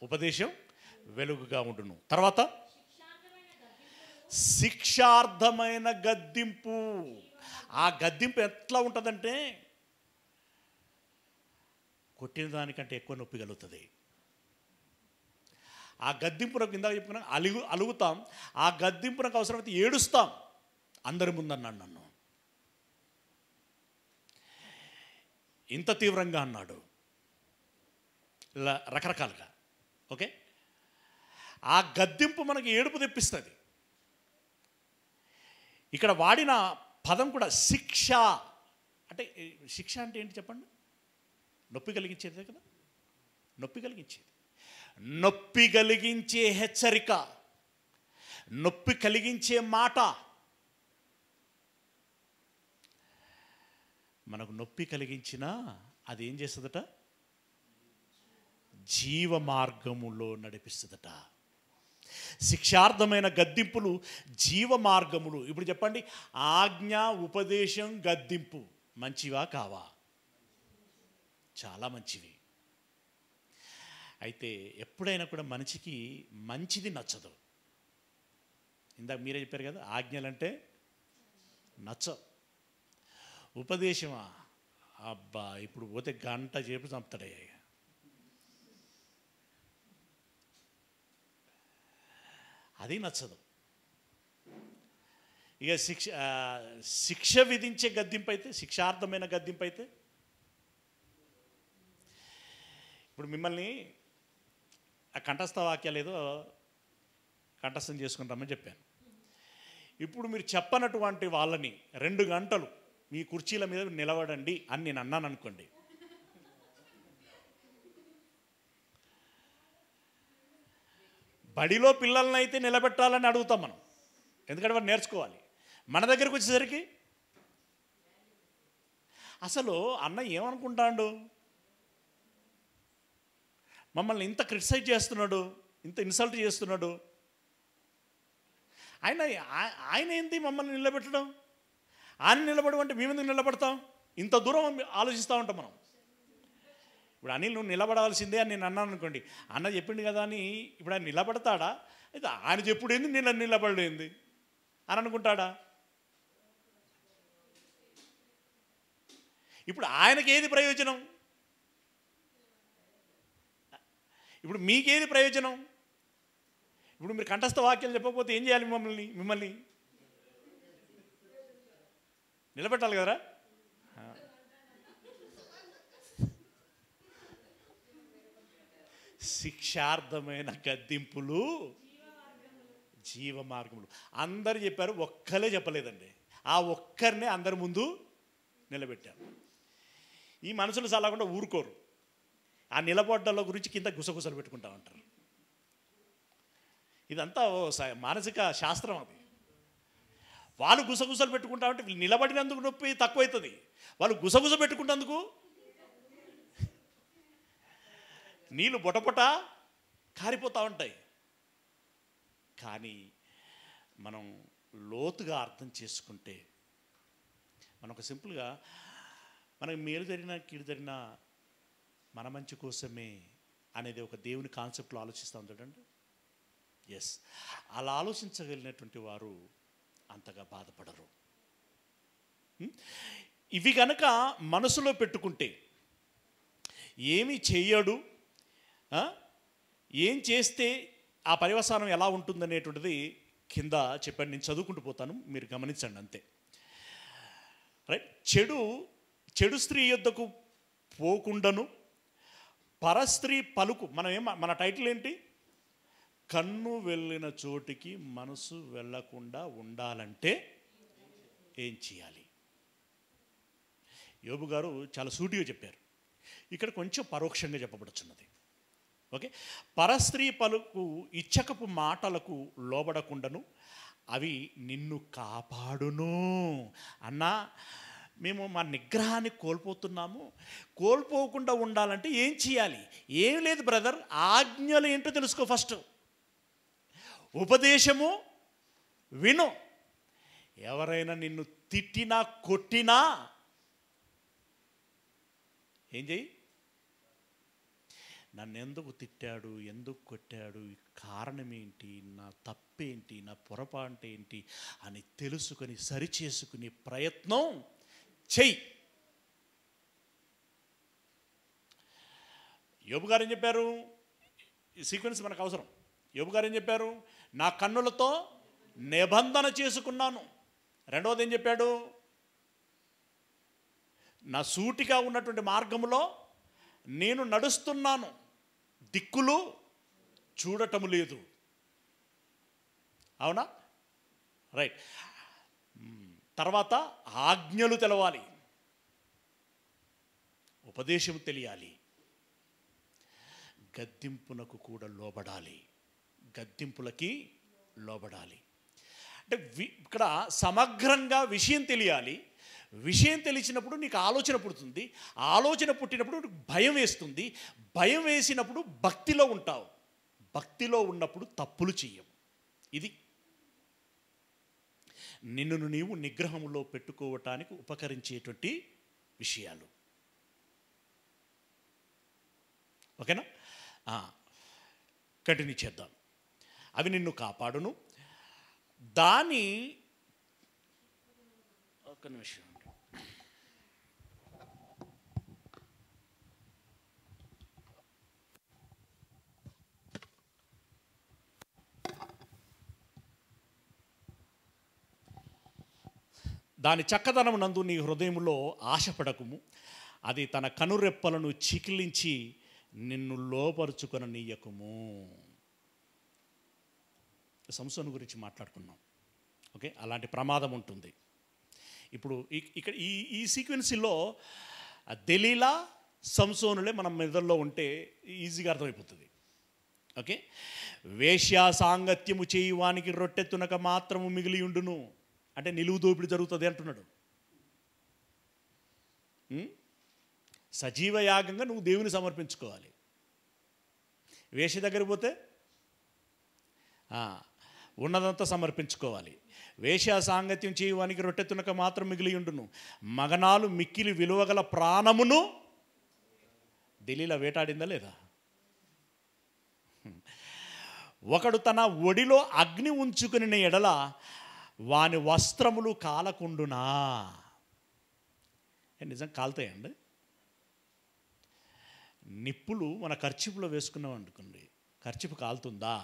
ఉపదేశం వెలుగుగా ఉండును. తర్వాత శిక్షార్థమైన గద్దింపు. ఆ గద్దింపు ఎట్లా ఉంటుందంటే కొట్టిన దానికంటే ఎక్కువ నొప్పి కలుగుతుంది. ఆ గద్దింపునకు ఇందాక చెప్పుకున్నా అలుగుతాం. ఆ గద్దింపునకు అవసరమైతే ఏడుస్తాం. అందరి ముందన్నాడు నన్ను, ఇంత తీవ్రంగా అన్నాడు, ఇలా రకరకాలుగా. ఓకే, ఆ గద్దింపు మనకి ఏడుపు తెప్పిస్తుంది. ఇక్కడ వాడిన పదం కూడా శిక్ష. అంటే శిక్ష అంటే ఏంటి చెప్పండి? నొప్పి కలిగించేదే కదా. నొప్పి కలిగించేది, నొప్పి కలిగించే హెచ్చరిక, నొప్పి కలిగించే మాట. మనకు నొప్పి కలిగించినా అది ఏం చేస్తుందట? జీవ మార్గములో నడిపిస్తుందట. శిక్షార్థమైన గద్దింపులు జీవ మార్గములు. ఇప్పుడు చెప్పండి, ఆజ్ఞ, ఉపదేశం, గద్దింపు మంచివా కావా? చాలా మంచివి. అయితే ఎప్పుడైనా కూడా మనిషికి మంచిది నచ్చదు. ఇందాక మీరే చెప్పారు కదా, ఆజ్ఞలంటే నచ్చవు. ఉపదేశమా, అబ్బా ఇప్పుడు పోతే గంట చేపు చంపుతాడయ్యా. అది నచ్చదు. ఇక శిక్ష విధించే గద్దింపు అయితే, శిక్షార్థమైన గద్దింపు అయితే, ఇప్పుడు మిమ్మల్ని ఆ కంఠస్థ వాక్యాలు ఏదో కంఠస్థం చేసుకుంటామని చెప్పాను. ఇప్పుడు మీరు చెప్పనటువంటి వాళ్ళని 2 గంటలు మీ కుర్చీల మీద నిలబడండి అని నేను అన్నాను అనుకోండి, బడిలో పిల్లల్ని అయితే నిలబెట్టాలని అడుగుతాం మనం, ఎందుకంటే వారు నేర్చుకోవాలి. మన దగ్గరకు వచ్చేసరికి అసలు అన్న ఏమనుకుంటాడు, మమ్మల్ని ఇంత క్రిటిసైజ్ చేస్తున్నాడు, ఇంత ఇన్సల్ట్ చేస్తున్నాడు, ఆయన ఏంటి మమ్మల్ని నిలబెట్టడం? ఆయన నిలబడడం అంటే మేము ఎందుకు నిలబడతాం? ఇంత దూరం ఆలోచిస్తూ ఉంటాం మనం. ఇప్పుడు అనిల్ నువ్వు నిలబడాల్సిందే అని నేను అన్నాను అనుకోండి, అన్న చెప్పిండు కదా అని ఇప్పుడు ఆయన నిలబడతాడా? అయితే ఆయన చెప్పుడు ఏంది, నేను నిలబడేంది అని అనుకుంటాడా? ఇప్పుడు ఆయనకి ఏది ప్రయోజనం? ఇప్పుడు మీకేది ప్రయోజనం? ఇప్పుడు మీరు కంఠస్థ వాక్యాలు చెప్పకపోతే ఏం చేయాలి? మిమ్మల్ని నిలబెట్టాలి కదరా. శిక్షార్థమైన గద్దింపులు జీవ మార్గములు. అందరు చెప్పారు, ఒక్కలే చెప్పలేదండి. ఆ ఒక్కరినే అందరి ముందు నిలబెట్టారు. ఈ మనుషులు చల్లకుండా ఊరుకోరు. ఆ నిలబడ్డల గురించి కింద గుసగుసలు పెట్టుకుంటా ఉంటారు. ఇదంతా మానసిక శాస్త్రం. అది వాళ్ళు గుసగుసలు పెట్టుకుంటా ఉంటే నిలబడినందుకు నొప్పి తక్కువవుతుంది, వాళ్ళు గుసగుస పెట్టుకుంటేందుకు నీళ్ళు బొటబొట కారిపోతూ ఉంటాయి. కానీ మనం లోతుగా అర్థం చేసుకుంటే, మనం ఒక సింపుల్గా మనకు మేలు జరిగినా కీడు జరిగినా మన మంచి కోసమే అనేది ఒక దేవుని కాన్సెప్ట్లో ఆలోచిస్తాం చూడండి. ఎస్, అలా ఆలోచించగలిగినటువంటి వారు అంతగా బాధపడరు. ఇవి కనుక మనసులో పెట్టుకుంటే ఏమి చెయ్యడు, ఏం చేస్తే ఆ పర్యవసానం ఎలా ఉంటుందనేటువంటిది కింద చెప్పాను, నేను చదువుకుంటూ పోతాను, మీరు గమనించండి అంతే. రైట్. చెడు స్త్రీ యొద్దకు పోకుండాను పరస్త్రీ పలుకు, మన టైటిల్ ఏంటి? కన్ను వెళ్ళిన చోటికి మనసు వెళ్ళకుండా ఉండాలంటే ఏం చేయాలి? యోబు గారు చాలా సూటిగా చెప్పారు. ఇక్కడ కొంచెం పరోక్షంగా చెప్పబడుచున్నది. ఓకే. పరస్త్రీ పలుకు ఇచ్చకపు మాటలకు లోబడకుండాను అవి నిన్ను కాపాడును. అన్నా, మేము మా నిగ్రహాన్ని కోల్పోకుండా ఉండాలంటే ఏం చేయాలి? ఏం లేదు బ్రదర్, ఆజ్ఞలు ఏంటో తెలుసుకో ఫస్ట్. ఉపదేశము విను. ఎవరైనా నిన్ను తిట్టినా కొట్టినా ఏం చెయ్యి? నన్ను ఎందుకు తిట్టాడు, ఎందుకు కొట్టాడు, కారణం ఏంటి, నా తప్పేంటి, నా పొరపాటు ఏంటి అని తెలుసుకొని సరిచేసుకునే ప్రయత్నం చెయ్యి. యోబు గారు ఏం చెప్పారు? ఈ సీక్వెన్స్ మనకు అవసరం. యోబు గారు ఏం చెప్పారు? నా కన్నులతో నిబంధన చేసుకున్నాను. రెండవది ఏం చెప్పాడు? నా సూటిగా ఉన్నటువంటి మార్గంలో నేను నడుస్తున్నాను, దిక్కులు చూడటము లేదు. అవునా? రైట్. తర్వాత ఆజ్ఞలు తెలవాలి, ఉపదేశం తెలియాలి, గద్దింపునకు కూడా లోబడాలి, గద్దింపులకి లోబడాలి. అంటే ఇక్కడ సమగ్రంగా విషయం తెలియాలి. విషయం తెలిసినప్పుడు నీకు ఆలోచన పుడుతుంది, ఆలోచన పుట్టినప్పుడు భయం వేస్తుంది, భయం వేసినప్పుడు భక్తిలో ఉంటావు, భక్తిలో ఉన్నప్పుడు తప్పులు చెయ్యవు. ఇది నిన్ను నీవు నిగ్రహంలో పెట్టుకోవటానికి ఉపకరించేటువంటి విషయాలు. ఓకేనా? కంటిన్యూ చేద్దాం. అవి నిన్ను కాపాడును. దాని ఒక్క నిమిషం. దాని చక్కదనం నందు నీ హృదయంలో ఆశపడకుము. అది తన కనురెప్పలను చికిలించి నిన్ను లోపరుచుకొన నీయకుము. సంసోను గురించి మాట్లాడుకున్నాం. ఓకే, అలాంటి ప్రమాదం ఉంటుంది. ఇప్పుడు ఇక్కడ ఈ సీక్వెన్స్లో దెలీలా సంసోనులే మన మెదడులో ఉంటే ఈజీగా అర్థమైపోతుంది. ఓకే. వేశ్యా సాంగత్యము చేయువానికి రొట్టె తునక మాత్రము మిగిలి ఉండును. అంటే నిలువు దోపిడి జరుగుతుంది అంటున్నాడు. సజీవ యాగంగా నువ్వు దేవుని సమర్పించుకోవాలి. వేశ్య దగ్గరికి పోతే ఉన్నదంతా సమర్పించుకోవాలి. వేశ్యా సాంగత్యం చేయడానికి రొట్టె తునక మాత్రం మిగిలి ఉండును. మగనాలు మిక్కిలి విలువగల ప్రాణమును. దెలీలా వేటాడిందా లేదా? ఒకడు తన ఒడిలో అగ్ని ఉంచుకుని ఎడల వాని వస్త్రములు కాలకుండునా. నిజం కాలుతాయండి. నిప్పులు మన కర్చీపులో వేసుకున్నాం అనుకోండి, కర్చీపు కాలుతుందా?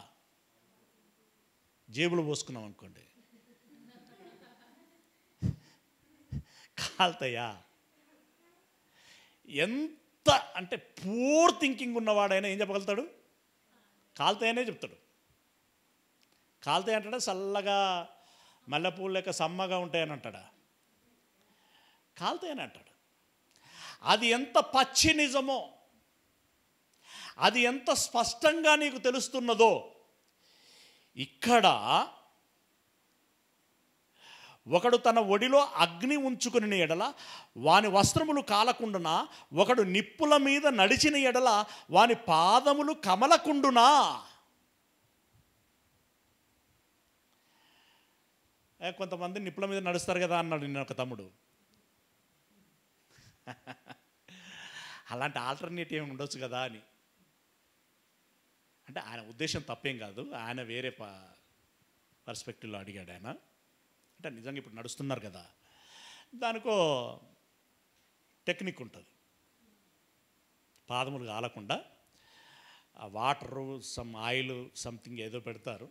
జేబులో పోసుకున్నాం అనుకోండి, కాలుతాయా? ఎంత అంటే పూర్ థింకింగ్ ఉన్నవాడైనా ఏం చెప్పగలుగుతాడు? కాలుతాయనే చెప్తాడు. కాలుతాయి అంటాడా? చల్లగా మల్లెపూలు లేక సమ్మగా ఉంటాయని అంటాడా? కాలుతాయని అంటాడు. అది ఎంత పచ్చి నిజమో, అది ఎంత స్పష్టంగా నీకు తెలుస్తున్నదో, ఇక్కడ ఒకడు తన ఒడిలో అగ్ని ఉంచుకుని ఎడల వాని వస్త్రములు కాలకుండునా, ఒకడు నిప్పుల మీద నడిచిన ఎడల వాని పాదములు కమలకుండునా. కొంతమంది నిప్పుల మీద నడుస్తారు కదా అన్నాడు నేను ఒక తమ్ముడు. అలాంటి ఆల్టర్నేటివ్ ఏమి ఉండొచ్చు కదా అని. అంటే ఆయన ఉద్దేశం తప్పేం కాదు, ఆయన వేరే పర్స్పెక్టివ్లో అడిగాడు ఆయన. అంటే నిజంగా ఇప్పుడు నడుస్తున్నారు కదా, దానికో టెక్నిక్ ఉంటుంది. పాదములు కాలకుండా ఆ వాటరు, సమ్ ఆయిల్ సంథింగ్ ఏదో పెడతారు.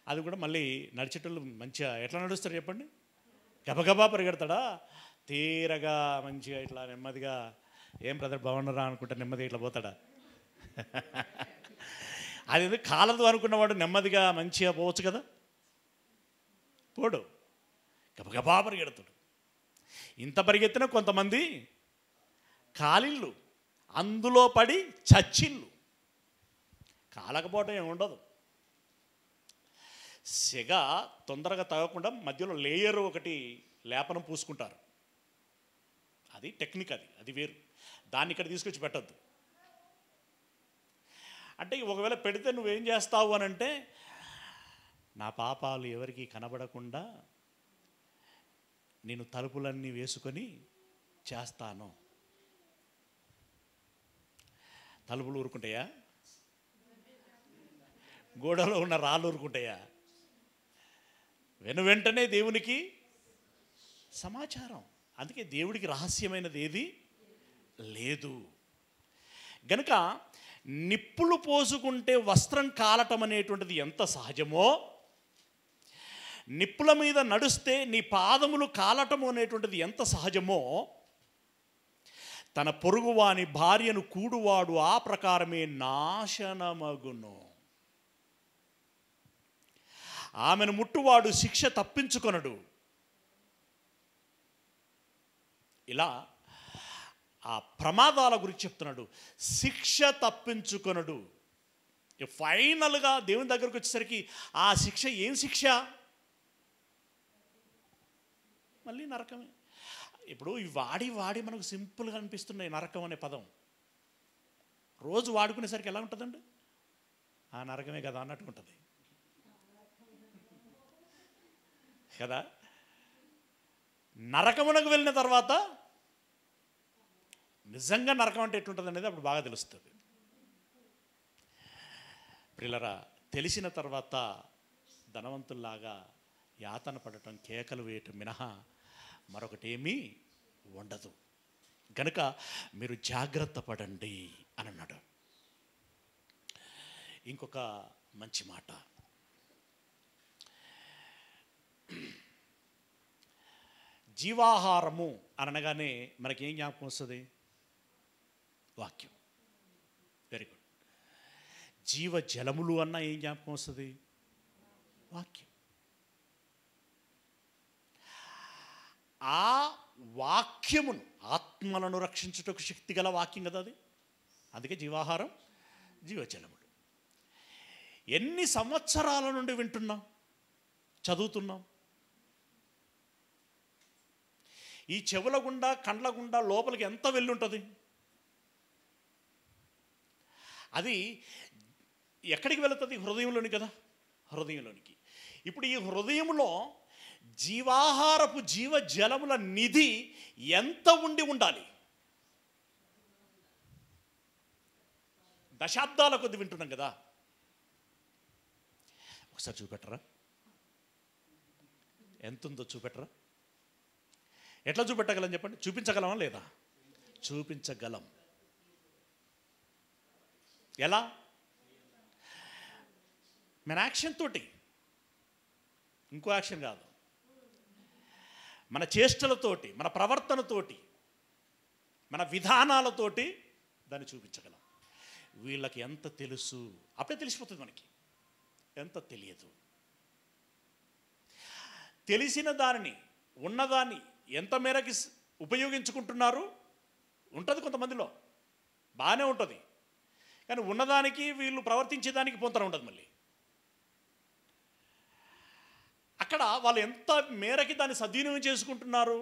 అది కూడా మళ్ళీ నడిచేటోళ్ళు మంచిగా ఎట్లా నడుస్తారు చెప్పండి? గబగబా పరిగెడతాడా? తీరగా మంచిగా ఇట్లా నెమ్మదిగా, ఏం బ్రదర్ బాగున్నారా అనుకుంటా నెమ్మదిగా ఇట్లా పోతాడా? అది ఎందుకు కాలదు అనుకున్నవాడు నెమ్మదిగా మంచిగా పోవచ్చు కదా, పోడు, గబగబా పరిగెడతాడు. ఇంత పరిగెత్తిన కొంతమంది కాలిళ్ళు అందులో పడి చచ్చిళ్ళు. కాలకపోవటం ఏమి ఉండదు. సెగ తొందరగా తగ్గకుండా మధ్యలో లేయర్ ఒకటి లేపనం పూసుకుంటారు. అది టెక్నిక్, అది వేరు. దాన్ని ఇక్కడ తీసుకొచ్చి పెట్టద్దు. అంటే ఒకవేళ పెడితే నువ్వేం చేస్తావు అని అంటే, నా పాపాలు ఎవరికి కనబడకుండా నేను తలుపులన్నీ వేసుకొని చేస్తాను. తలుపులు ఊరుకుంటాయా? గోడలో ఉన్న రాళ్ళు ఊరుకుంటాయా? వెంటనే దేవునికి సమాచారం. అందుకే దేవుడికి రహస్యమైనది ఏది లేదు. గనుక నిప్పులు పోసుకుంటే వస్త్రం కాలటం అనేటువంటిది ఎంత సహజమో, నిప్పుల మీద నడుస్తే నీ పాదములు కాలటము అనేటువంటిది ఎంత సహజమో, తన పొరుగువాని భార్యను కూడువాడు ఆ ప్రకారమే నాశనమగును. ఆమెను ముట్టువాడు శిక్ష తప్పించుకొనడు. ఇలా ఆ ప్రమాదాల గురించి చెప్తున్నాడు. శిక్ష తప్పించుకొనడు. ఫైనల్గా దేవుని దగ్గరకు వచ్చేసరికి ఆ శిక్ష ఏం శిక్ష? మళ్ళీ నరకమే. ఇప్పుడు వాడి మనకు సింపుల్గా అనిపిస్తున్నాయి నరకం అనే పదం. రోజు వాడుకునేసరికి ఎలా ఉంటుందండి? ఆ నరకమే కదా అన్నట్టు ఉంటుంది కదా. నరకమునకు వెళ్ళిన తర్వాత నిజంగా నరకం అంటే ఎట్లుంటుంది అనేది అప్పుడు బాగా తెలుస్తుంది. ప్రియులారా, తెలిసిన తర్వాత ధనవంతుల్లాగా యాతన పడటం, కేకలు వేయటం మినహా మరొకటేమీ ఉండదు. కనుక మీరు జాగ్రత్త పడండి అని అన్నాడు. ఇంకొక మంచి మాట, జీవాహారము అని అనగానే మనకేం జ్ఞాపకం వస్తుంది? వాక్యం. Very good. జీవ జలములు అన్న ఏం జ్ఞాపకం వస్తుంది? వాక్యం. ఆ వాక్యమును, ఆత్మలను రక్షించుటకు శక్తి గల వాక్యం కదా అది. అందుకే జీవాహారం, జీవజలములు. ఎన్ని సంవత్సరాల నుండి వింటున్నాం, చదువుతున్నాం. ఈ చెవుల గుండా, కండ్ల గుండా లోపలికి ఎంత వెళ్ళుంటుంది? అది ఎక్కడికి వెళుతుంది? హృదయంలోని కదా, హృదయంలోనికి. ఇప్పుడు ఈ హృదయంలో జీవాహారపు జీవ జలముల నిధి ఎంత ఉండాలి? దశాబ్దాల కొద్ది వింటున్నాం కదా. ఒకసారి చూపెట్టరా? ఎంత ఉందో చూపెట్టరా? ఎట్లా చూపెట్టగలం చెప్పండి? చూపించగలమా లేదా? చూపించగలం. ఎలా? మన యాక్షన్ తోటి, ఇంకో యాక్షన్ కాదు, మన చేష్టలతోటి, మన ప్రవర్తనతోటి, మన విధానాలతోటి దాన్ని చూపించగలం. వీళ్ళకి ఎంత తెలుసు అప్పుడే తెలిసిపోతుంది, మనకి ఎంత తెలియదు. తెలిసిన దానిని, ఉన్నదాన్ని ఎంత మేరకి ఉపయోగించుకుంటున్నారు ఉంటుంది కొంతమందిలో, బాగానే ఉంటుంది. కానీ ఉన్నదానికి వీళ్ళు ప్రవర్తించేదానికి పొంతన ఉండదు. మళ్ళీ అక్కడ వాళ్ళు ఎంత మేరకి దాన్ని సద్వినియోగం చేసుకుంటున్నారు,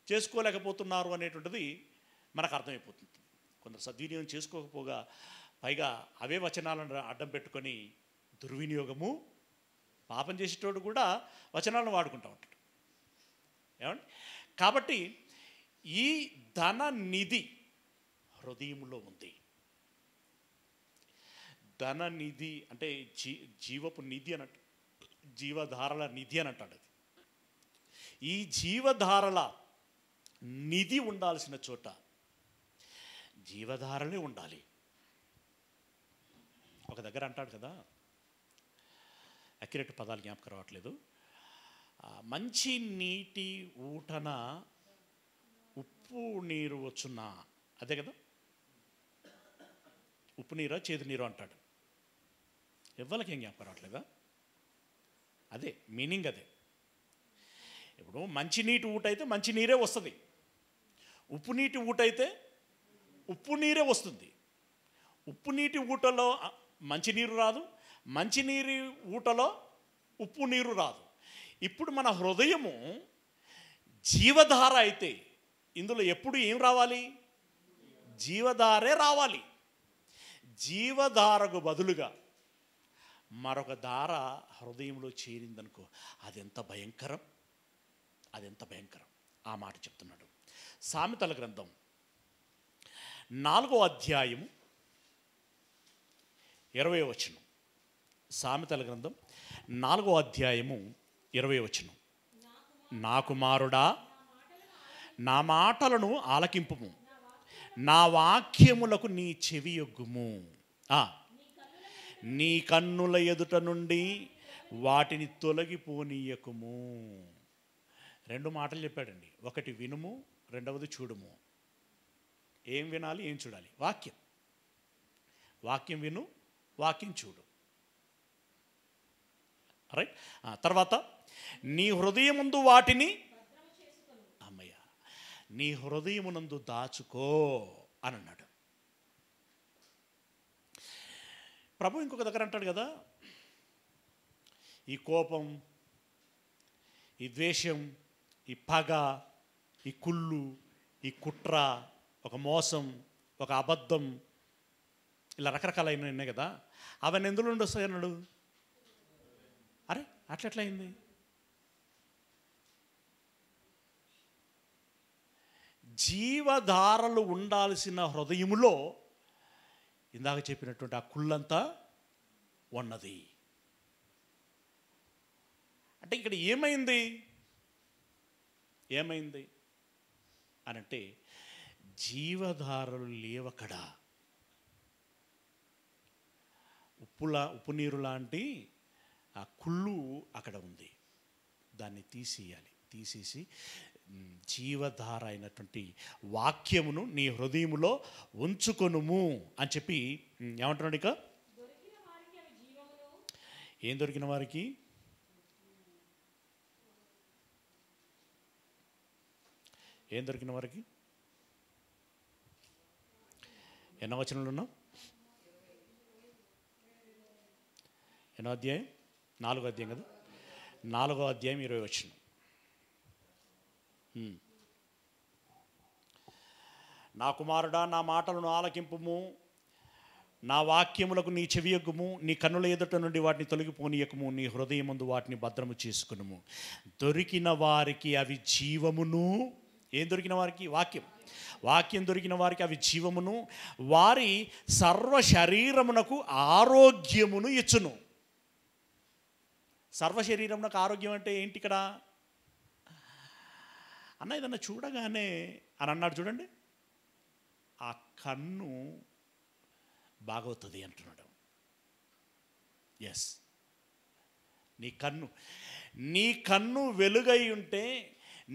చేసుకోలేకపోతున్నారు అనేటువంటిది మనకు అర్థమైపోతుంది. కొందరు సద్వినియోగం చేసుకోకపోగా పైగా అవే వచనాలను అడ్డం పెట్టుకొని దుర్వినియోగము, పాపం చేసేటోడు కూడా వచనాలను వాడుకుంటూ ఉంటాడు. ఏమండి? కాబట్టి ఈ ధన నిధి హృదయంలో ఉంది. ధన నిధి అంటే జీవపు నిధి అన్నట్టు, జీవధారల నిధి అని అంటాడు. అది ఈ జీవధారల నిధి ఉండాల్సిన చోట జీవధారలే ఉండాలి. ఒక దగ్గర అంటాడు కదా, అక్యురేట్ పదాలు జ్ఞాపకం రావట్లేదు. మంచి నీటి ఊటన ఉప్పు నీరు వచ్చున్నా, అదే కదా, ఉప్పు నీరా చేదు నీరు అంటాడు. ఎవ్వరికి ఏం జ్ఞాపకం రావట్లేదా? అదే మీనింగ్. అదే ఇప్పుడు మంచినీటి ఊట అయితే మంచి నీరే వస్తుంది, ఉప్పు నీటి ఊట అయితే ఉప్పు నీరే వస్తుంది. ఉప్పు నీటి ఊటలో మంచినీరు రాదు, మంచినీరు ఊటలో ఉప్పు నీరు రాదు. ఇప్పుడు మన హృదయము జీవధార అయితే ఇందులో ఎప్పుడు ఏం రావాలి? జీవధారే రావాలి. జీవధారకు బదులుగా మరొక ధార హృదయంలో చేరిందనుకో, అదెంత భయంకరం, అదెంత భయంకరం. ఆ మాట చెప్తున్నాడు. సామెతల గ్రంథం 4వ అధ్యాయము 20వ వచనం. సామెతల గ్రంథం 4వ అధ్యాయము 20వ వచనం. నా కుమారుడా, నా మాటలను ఆలకింపుము, నా వాక్యములకు నీ చెవియొగ్గుము. నీ కన్నుల ఎదుట నుండి వాటిని తొలగిపోనీయకుము. 2 మాటలు చెప్పాడండి. ఒకటి వినుము, రెండవది చూడుము. ఏం వినాలి, ఏం చూడాలి? వాక్యం. వాక్యం విను, వాక్యం చూడు. రైట్. తర్వాత నీ హృదయముందు వాటిని, అమ్మయ్య, నీ హృదయమునందు దాచుకో అని అన్నాడు. ప్రభు ఇంకొక దగ్గర అంటాడు కదా, ఈ కోపం, ఈ ద్వేషం, ఈ పగ, ఈ కుళ్ళు, ఈ కుట్ర, ఒక మోసం, ఒక అబద్ధం, ఇలా రకరకాలైనవి ఉన్నాయి కదా, అవన్నీ ఎందులో నుండి వస్తాయి అన్నాడు. అరే అట్లా అయింది? జీవధారలు ఉండాల్సిన హృదయములో ఇందాక చెప్పినటువంటి ఆ కుళ్ళంతా ఉన్నది. అంటే ఇక్కడ ఏమైంది అనంటే జీవధారలు లేవక్కడ. ఉప్పు నీరు లాంటి ఆ కుళ్ళు అక్కడ ఉంది. దాన్ని తీసేయాలి. తీసేసి జీవధార అయినటువంటి వాక్యమును నీ హృదయములో ఉంచుకొనుము అని చెప్పి ఏమంటున్నాడు ఇక? ఏం దొరికిన వారికి? ఏం దొరికిన వారికి? ఎన్నో వచనంలో ఉన్నాం? ఎన్నో అధ్యాయం? 4వ అధ్యాయం కదా. 4వ అధ్యాయం 20వ వచనం. నా కుమారుడా, నా మాటలను ఆలకింపుము, నా వాక్యములకు నీ చెవియొగ్గుము, నీ కన్నుల ఎదుట నుండి వాటిని తొలగిపోనీయకము, నీ హృదయమందు వాటిని భద్రము చేసుకునుము. దొరికిన వారికి అవి జీవమును. ఏం దొరికిన వారికి? వాక్యం. వాక్యం దొరికిన వారికి అవి జీవమును, వారి సర్వ శరీరమునకు ఆరోగ్యమును ఇచ్చును. సర్వ శరీరమునకు ఆరోగ్యం అంటే ఏంటి ఇక్కడ? అన్న ఏదన్నా చూడగానే అని అన్నాడు చూడండి, ఆ కన్ను బాగవుతుంది అంటున్నాడు. ఎస్, నీ కన్ను వెలుగై ఉంటే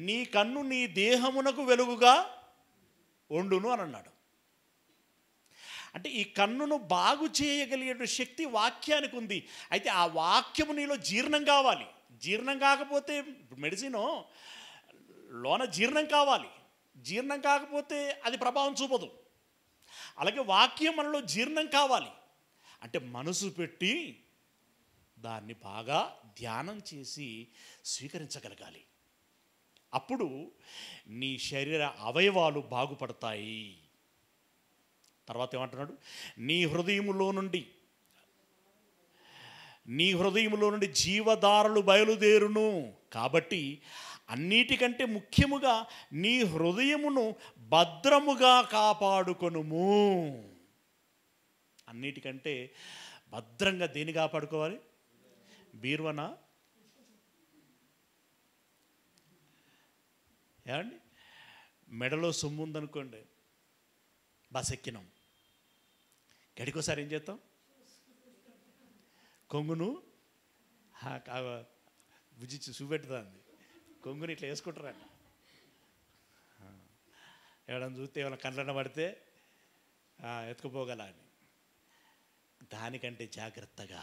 నీ కన్ను నీ దేహమునకు వెలుగుగా ఉండును అని అన్నాడు. అంటే ఈ కన్నును బాగు చేయగలిగే శక్తి వాక్యానికి ఉంది. అయితే ఆ వాక్యము నీలో జీర్ణం కావాలి. జీర్ణం కాకపోతే మెడిసిన్ లోన జీర్ణం కావాలి. జీర్ణం కాకపోతే అది ప్రభావం చూపదు. అలాగే వాక్యం మనలో జీర్ణం కావాలి. అంటే మనసు పెట్టి దాన్ని బాగా ధ్యానం చేసి స్వీకరించగలగాలి. అప్పుడు నీ శరీర అవయవాలు బాగుపడతాయి. తర్వాత ఏమంటున్నాడు? నీ హృదయములో నుండి జీవధారలు బయలుదేరును. కాబట్టి అన్నిటికంటే ముఖ్యముగా నీ హృదయమును భద్రముగా కాపాడుకొనుము. అన్నిటికంటే భద్రంగా దేని కాపాడుకోవాలి? బీరువనా? ఏమండి, మెడలో సొమ్ము ఉందనుకోండి, బస్ ఎక్కినాం, గడికోసారి ఏం చేస్తాం? కొంగును భుజించి చూపెట్టుతుంది, కొంగుని ఇట్లా వేసుకుంటారండి. ఎవడన్నా చూస్తే ఏమైనా కండ్లన్న పడితే ఎత్తుకుపోగల అని. దానికంటే జాగ్రత్తగా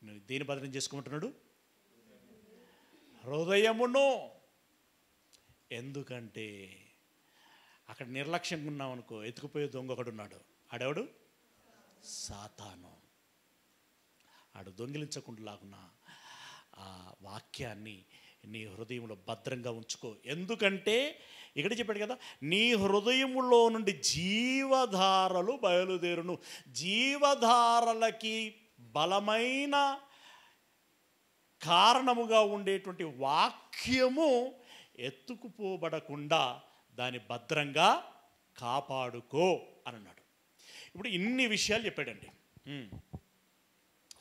నువ్వు దేని భద్రం చేసుకుంటున్నాడు? హృదయమును. ఎందుకంటే అక్కడ నిర్లక్ష్యంగా ఉన్నావు అనుకో, ఎత్తుకుపోయే దొంగ ఒకడు ఉన్నాడు. ఆడెవడు? సాతాను. ఆడు దొంగిలించకుండా లాగున్నా ఆ వాక్యాన్ని నీ హృదయంలో భద్రంగా ఉంచుకో. ఎందుకంటే ఇక్కడ చెప్పాడు కదా, నీ హృదయములో నుండి జీవధారలు బయలుదేరును. జీవధారలకి బలమైన కారణముగా ఉండేటువంటి వాక్యము ఎత్తుకుపోబడకుండా దాన్ని భద్రంగా కాపాడుకో అని అన్నాడు. ఇప్పుడు ఇన్ని విషయాలు చెప్పాడండి.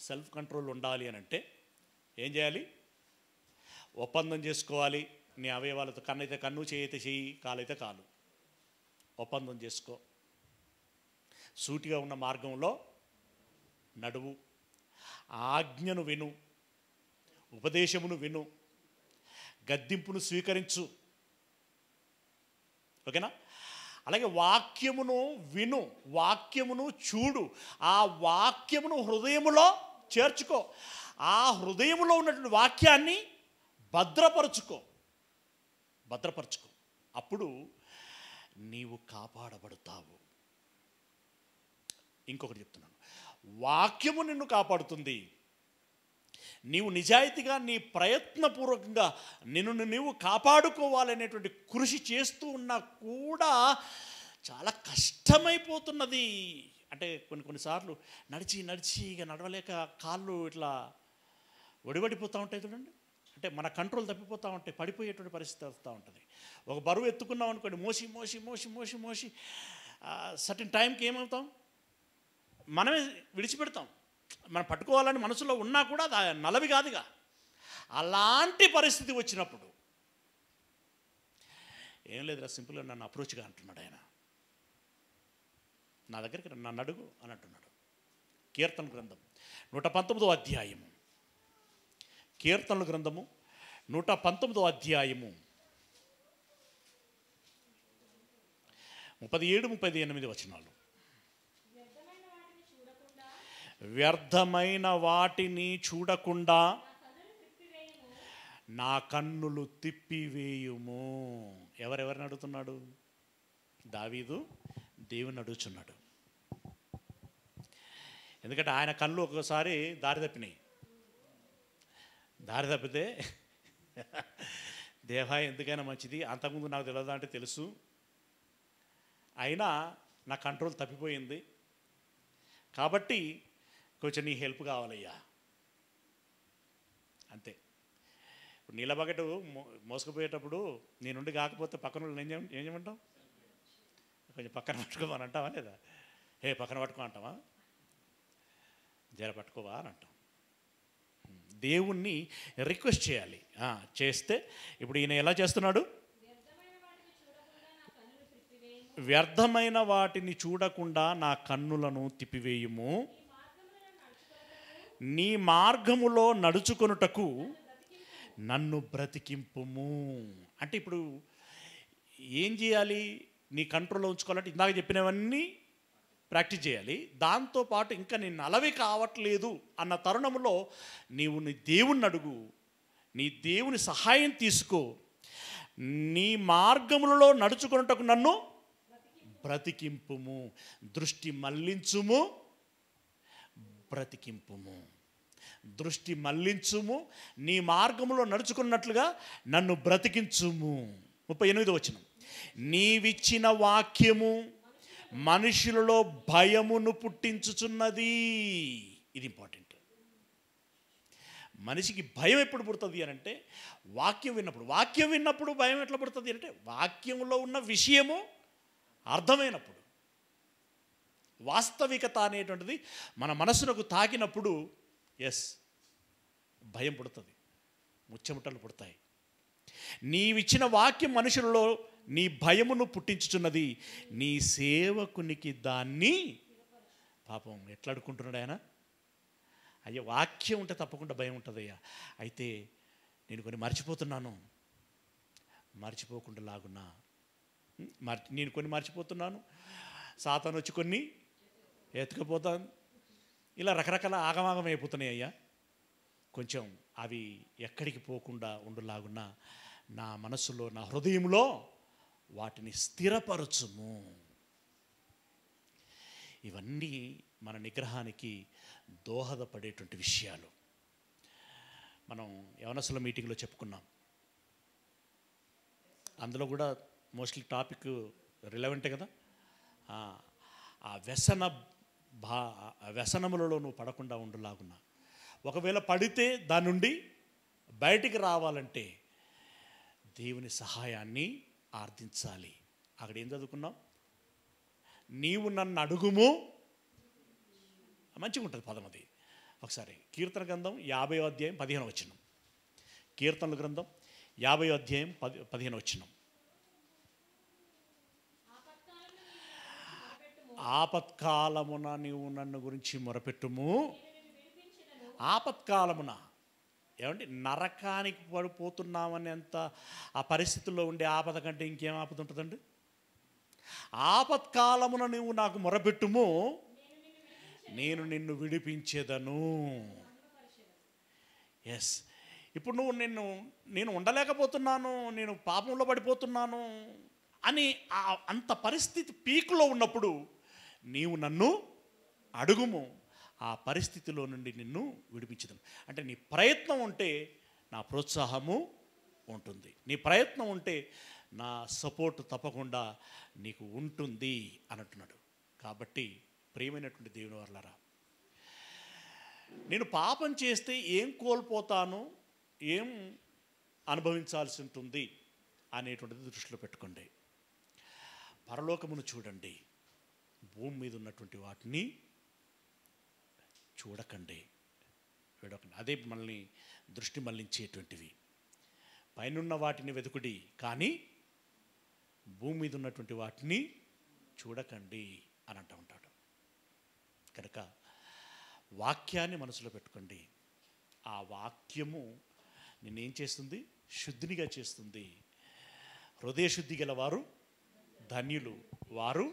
సెల్ఫ్ కంట్రోల్ ఉండాలి అని అంటే ఏం చేయాలి? ఒప్పందం చేసుకోవాలి నీ అవయవాలతో. కన్నైతే కన్ను, చేయి అయితే చెయ్యి, కాలైతే కాలు. ఒప్పందం చేసుకో. సూటిగా ఉన్న మార్గంలో నడువు. ఆజ్ఞను విను, ఉపదేశమును విను, గద్దింపును స్వీకరించు. ఓకేనా? అలాగే వాక్యమును విను, వాక్యమును చూడు, ఆ వాక్యమును హృదయములో చేర్చుకో. ఆ హృదయములో ఉన్నటువంటి వాక్యాన్ని భద్రపరుచుకో. అప్పుడు నీవు కాపాడబడతావు. ఇంకొకటి చెప్తున్నాను, వాక్యము నిన్ను కాపాడుతుంది. నీవు నిజాయితీగా నీ ప్రయత్నపూర్వకంగా నిన్ను నీవు కాపాడుకోవాలనేటువంటి కృషి చేస్తూ ఉన్నా కూడా చాలా కష్టమైపోతున్నది. అంటే కొన్నిసార్లు నడిచి ఇక నడవలేక కాళ్ళు ఇట్లా ఒడివడిపోతూ ఉంటాయి చూడండి. అంటే మన కంట్రోల్ తప్పిపోతూ ఉంటాయి, పడిపోయేటువంటి పరిస్థితి వస్తూ ఉంటుంది. ఒక బరువు ఎత్తుకున్నాం అనుకోండి, మోసి సర్టెన్ టైంకి ఏమవుతాం? మనమే విడిచిపెడతాం. మనం పట్టుకోవాలని మనసులో ఉన్నా కూడా అది నలవి కాదుగా. అలాంటి పరిస్థితి వచ్చినప్పుడు ఏం లేదురా, సింపుల్గా నన్ను అప్రోచ్గా అంటున్నాడు ఆయన, నా దగ్గరికి నన్ను అడుగు అని అంటున్నాడు. కీర్తన గ్రంథం 119వ అధ్యాయము, కీర్తనల గ్రంథము 119వ అధ్యాయము 37-38 వచనాలు. వ్యర్థమైన వాటిని చూడకుండా నా కన్నులు తిప్పివేయుము. ఎవరెవరిని అడుగుతున్నాడు? దావీదు దేవుని అడుగుచున్నాడు. ఎందుకంటే ఆయన కళ్ళు ఒక్కోసారి దారి తప్పినాయి. దారి తప్పితే దేవా ఎందుకైనా మంచిది, అంతకుముందు నాకు తెలియదా అంటే తెలుసు, అయినా నా కంట్రోల్ తప్పిపోయింది, కాబట్టి కొంచెం నీ హెల్ప్ కావాలయ్యా. అంతే. ఇప్పుడు నీళ్ళ బకెట్ మోసుకుపోయేటప్పుడు నీ నుండి కాకపోతే పక్కన ఏం చేయమంటావు? కొంచెం పక్కన పట్టుకోమని అంటావా లేదా? పక్కన పట్టుకో అంటావా? జర పట్టుకోవా అని అంటాం. దేవుణ్ణి రిక్వెస్ట్ చేయాలి. చేస్తే ఇప్పుడు ఈయన ఎలా చేస్తున్నాడు? వ్యర్థమైన వాటిని చూడకుండా నా కన్నులను తిప్పివేయుము, నీ మార్గములో నడుచుకొనుటకు నన్ను బ్రతికింపుము. అంటే ఇప్పుడు ఏం చేయాలి? నీ కంట్రోల్లో ఉంచుకోవాలంటే ఇందాక చెప్పినవన్నీ ప్రాక్టీస్ చేయాలి. దాంతోపాటు ఇంకా నేను అలవి కావట్లేదు అన్న తరుణంలో నీవు నీ దేవుణ్ణి అడుగు, నీ దేవుని సహాయం తీసుకో. నీ మార్గములలో నడుచుకున్నటకు నన్ను బ్రతికింపుము, దృష్టి మళ్లించుము, బ్రతికింపుము, దృష్టి మళ్లించుము, నీ మార్గములో నడుచుకున్నట్లుగా నన్ను బ్రతికించుము. 38వ వచనం, నీవిచ్చిన వాక్యము మనుషులలో భయమును పుట్టించుచున్నది. ఇది ఇంపార్టెంట్. మనిషికి భయం ఎప్పుడు పుడుతుంది అని అంటే వాక్యం విన్నప్పుడు. వాక్యం విన్నప్పుడు భయం ఎట్లా పుడుతుంది అంటే వాక్యంలో ఉన్న విషయము అర్థమైనప్పుడు, వాస్తవికత అనేటువంటిది మన మనసునకు తాకినప్పుడు భయం పుడుతుంది, ముచ్చెముట్టలు పుడతాయి. నీవిచ్చిన వాక్యం మనుషులలో నీ భయమును పుట్టించుచున్నది, నీ సేవకునికి దాన్ని పాపం ఎట్లా అడుక్కుంటున్నాడు ఆయన? అయ్యా వాక్యం ఉంటే తప్పకుండా భయం ఉంటుందయ్యా. అయితే నేను కొన్ని మర్చిపోతున్నాను, మర్చిపోకుండా లాగున్నా, నేను కొన్ని మర్చిపోతున్నాను, సాతాను వచ్చి కొన్ని ఎత్తుకుపోతాను, ఇలా రకరకాల ఆగమాగం అయిపోతున్నాయి అయ్యా. కొంచెం అవి ఎక్కడికి పోకుండా ఉండులాగున్నా నా మనసులో, నా హృదయంలో వాటిని స్థిరపరచుము. ఇవన్నీ మన నిగ్రహానికి దోహదపడేటువంటి విషయాలు. మనం యవనస్తుల మీటింగ్లో చెప్పుకున్నాం. అందులో కూడా మోస్ట్లీ టాపిక్ రిలవెంటే కదా. ఆ వ్యసనములలో నువ్వు పడకుండా ఉండులాగున్నా, ఒకవేళ పడితే దాని నుండి బయటికి రావాలంటే దేవుని సహాయాన్ని ఆర్థించాలి. అక్కడ ఏం చదువుకున్నాం? నీవు నన్ను అడుగుము, మంచిగా ఉంటుంది పదం అది. ఒకసారి కీర్తన గ్రంథం 50వ అధ్యాయం 15వ వచనం. కీర్తనల గ్రంథం 50వ అధ్యాయం 15వ వచనం. ఆపత్కాలమున నీవు నన్ను గురించి మొరపెట్టుము. ఆపత్కాలమున ఏమంటే నరకానికి పడిపోతున్నామనేంత ఆ పరిస్థితుల్లో ఉండే ఆపద కంటే ఇంకేం ఆపద ఉంటుందండి? ఆపత్కాలమున నువ్వు నాకు మొరపెట్టుము, నేను నిన్ను విడిపించేదను. ఎస్, ఇప్పుడు నేను ఉండలేకపోతున్నాను, నేను పాపంలో పడిపోతున్నాను అని అంత పరిస్థితి పీకులో ఉన్నప్పుడు నీవు నన్ను అడుగుము, ఆ పరిస్థితిలో నుండి నిన్ను విడిపించదను. అంటే నీ ప్రయత్నం ఉంటే నా ప్రోత్సాహము ఉంటుంది, నీ ప్రయత్నం ఉంటే నా సపోర్ట్ తప్పకుండా నీకు ఉంటుంది అని అంటున్నాడు. కాబట్టి ప్రియమైనటువంటి దేవుని వర్లారా, నేను పాపం చేస్తే ఏం కోల్పోతాను, ఏం అనుభవించాల్సి ఉంటుంది అనేటువంటిది దృష్టిలో పెట్టుకోండి. పరలోకమును చూడండి, భూమి మీద ఉన్నటువంటి వాటిని చూడకండి. అదే మనల్ని దృష్టి మళ్లించేటువంటివి. పైనున్న వాటిని వెతుకుడి, కానీ భూమి మీద ఉన్నటువంటి వాటిని చూడకండి అని అంటూ ఉంటాడు. కనుక వాక్యాన్ని మనసులో పెట్టుకోండి. ఆ వాక్యము నిన్నేం చేస్తుంది? శుద్ధినిగా చేస్తుంది. హృదయ శుద్ధి గల వారు ధన్యులు, వారు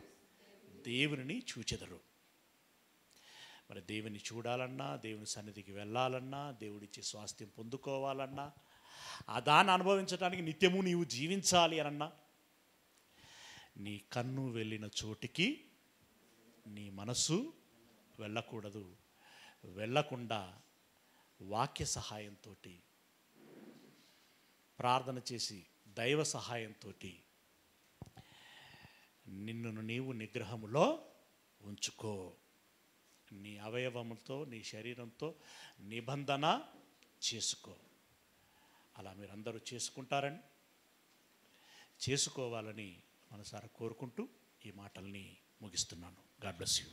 దేవుని చూచెదరు. మరి దేవుని చూడాలన్నా, దేవుని సన్నిధికి వెళ్ళాలన్నా, దేవుడిచ్చే స్వాస్థ్యం పొందుకోవాలన్నా, ఆ దాన్ని అనుభవించడానికి నిత్యము నీవు జీవించాలి అనన్నా, నీ కన్ను వెళ్ళిన చోటికి నీ మనసు వెళ్ళకూడదు. వెళ్ళకుండా వాక్య సహాయంతో, ప్రార్థన చేసి దైవ సహాయంతో నిన్ను నీవు నిగ్రహములో ఉంచుకో. నీ అవయవములతో, నీ శరీరంతో నిబంధన చేసుకో. అలా మీరందరూ చేసుకుంటారని, చేసుకోవాలని మనసారా కోరుకుంటూ ఈ మాటల్ని ముగిస్తున్నాను. God bless you.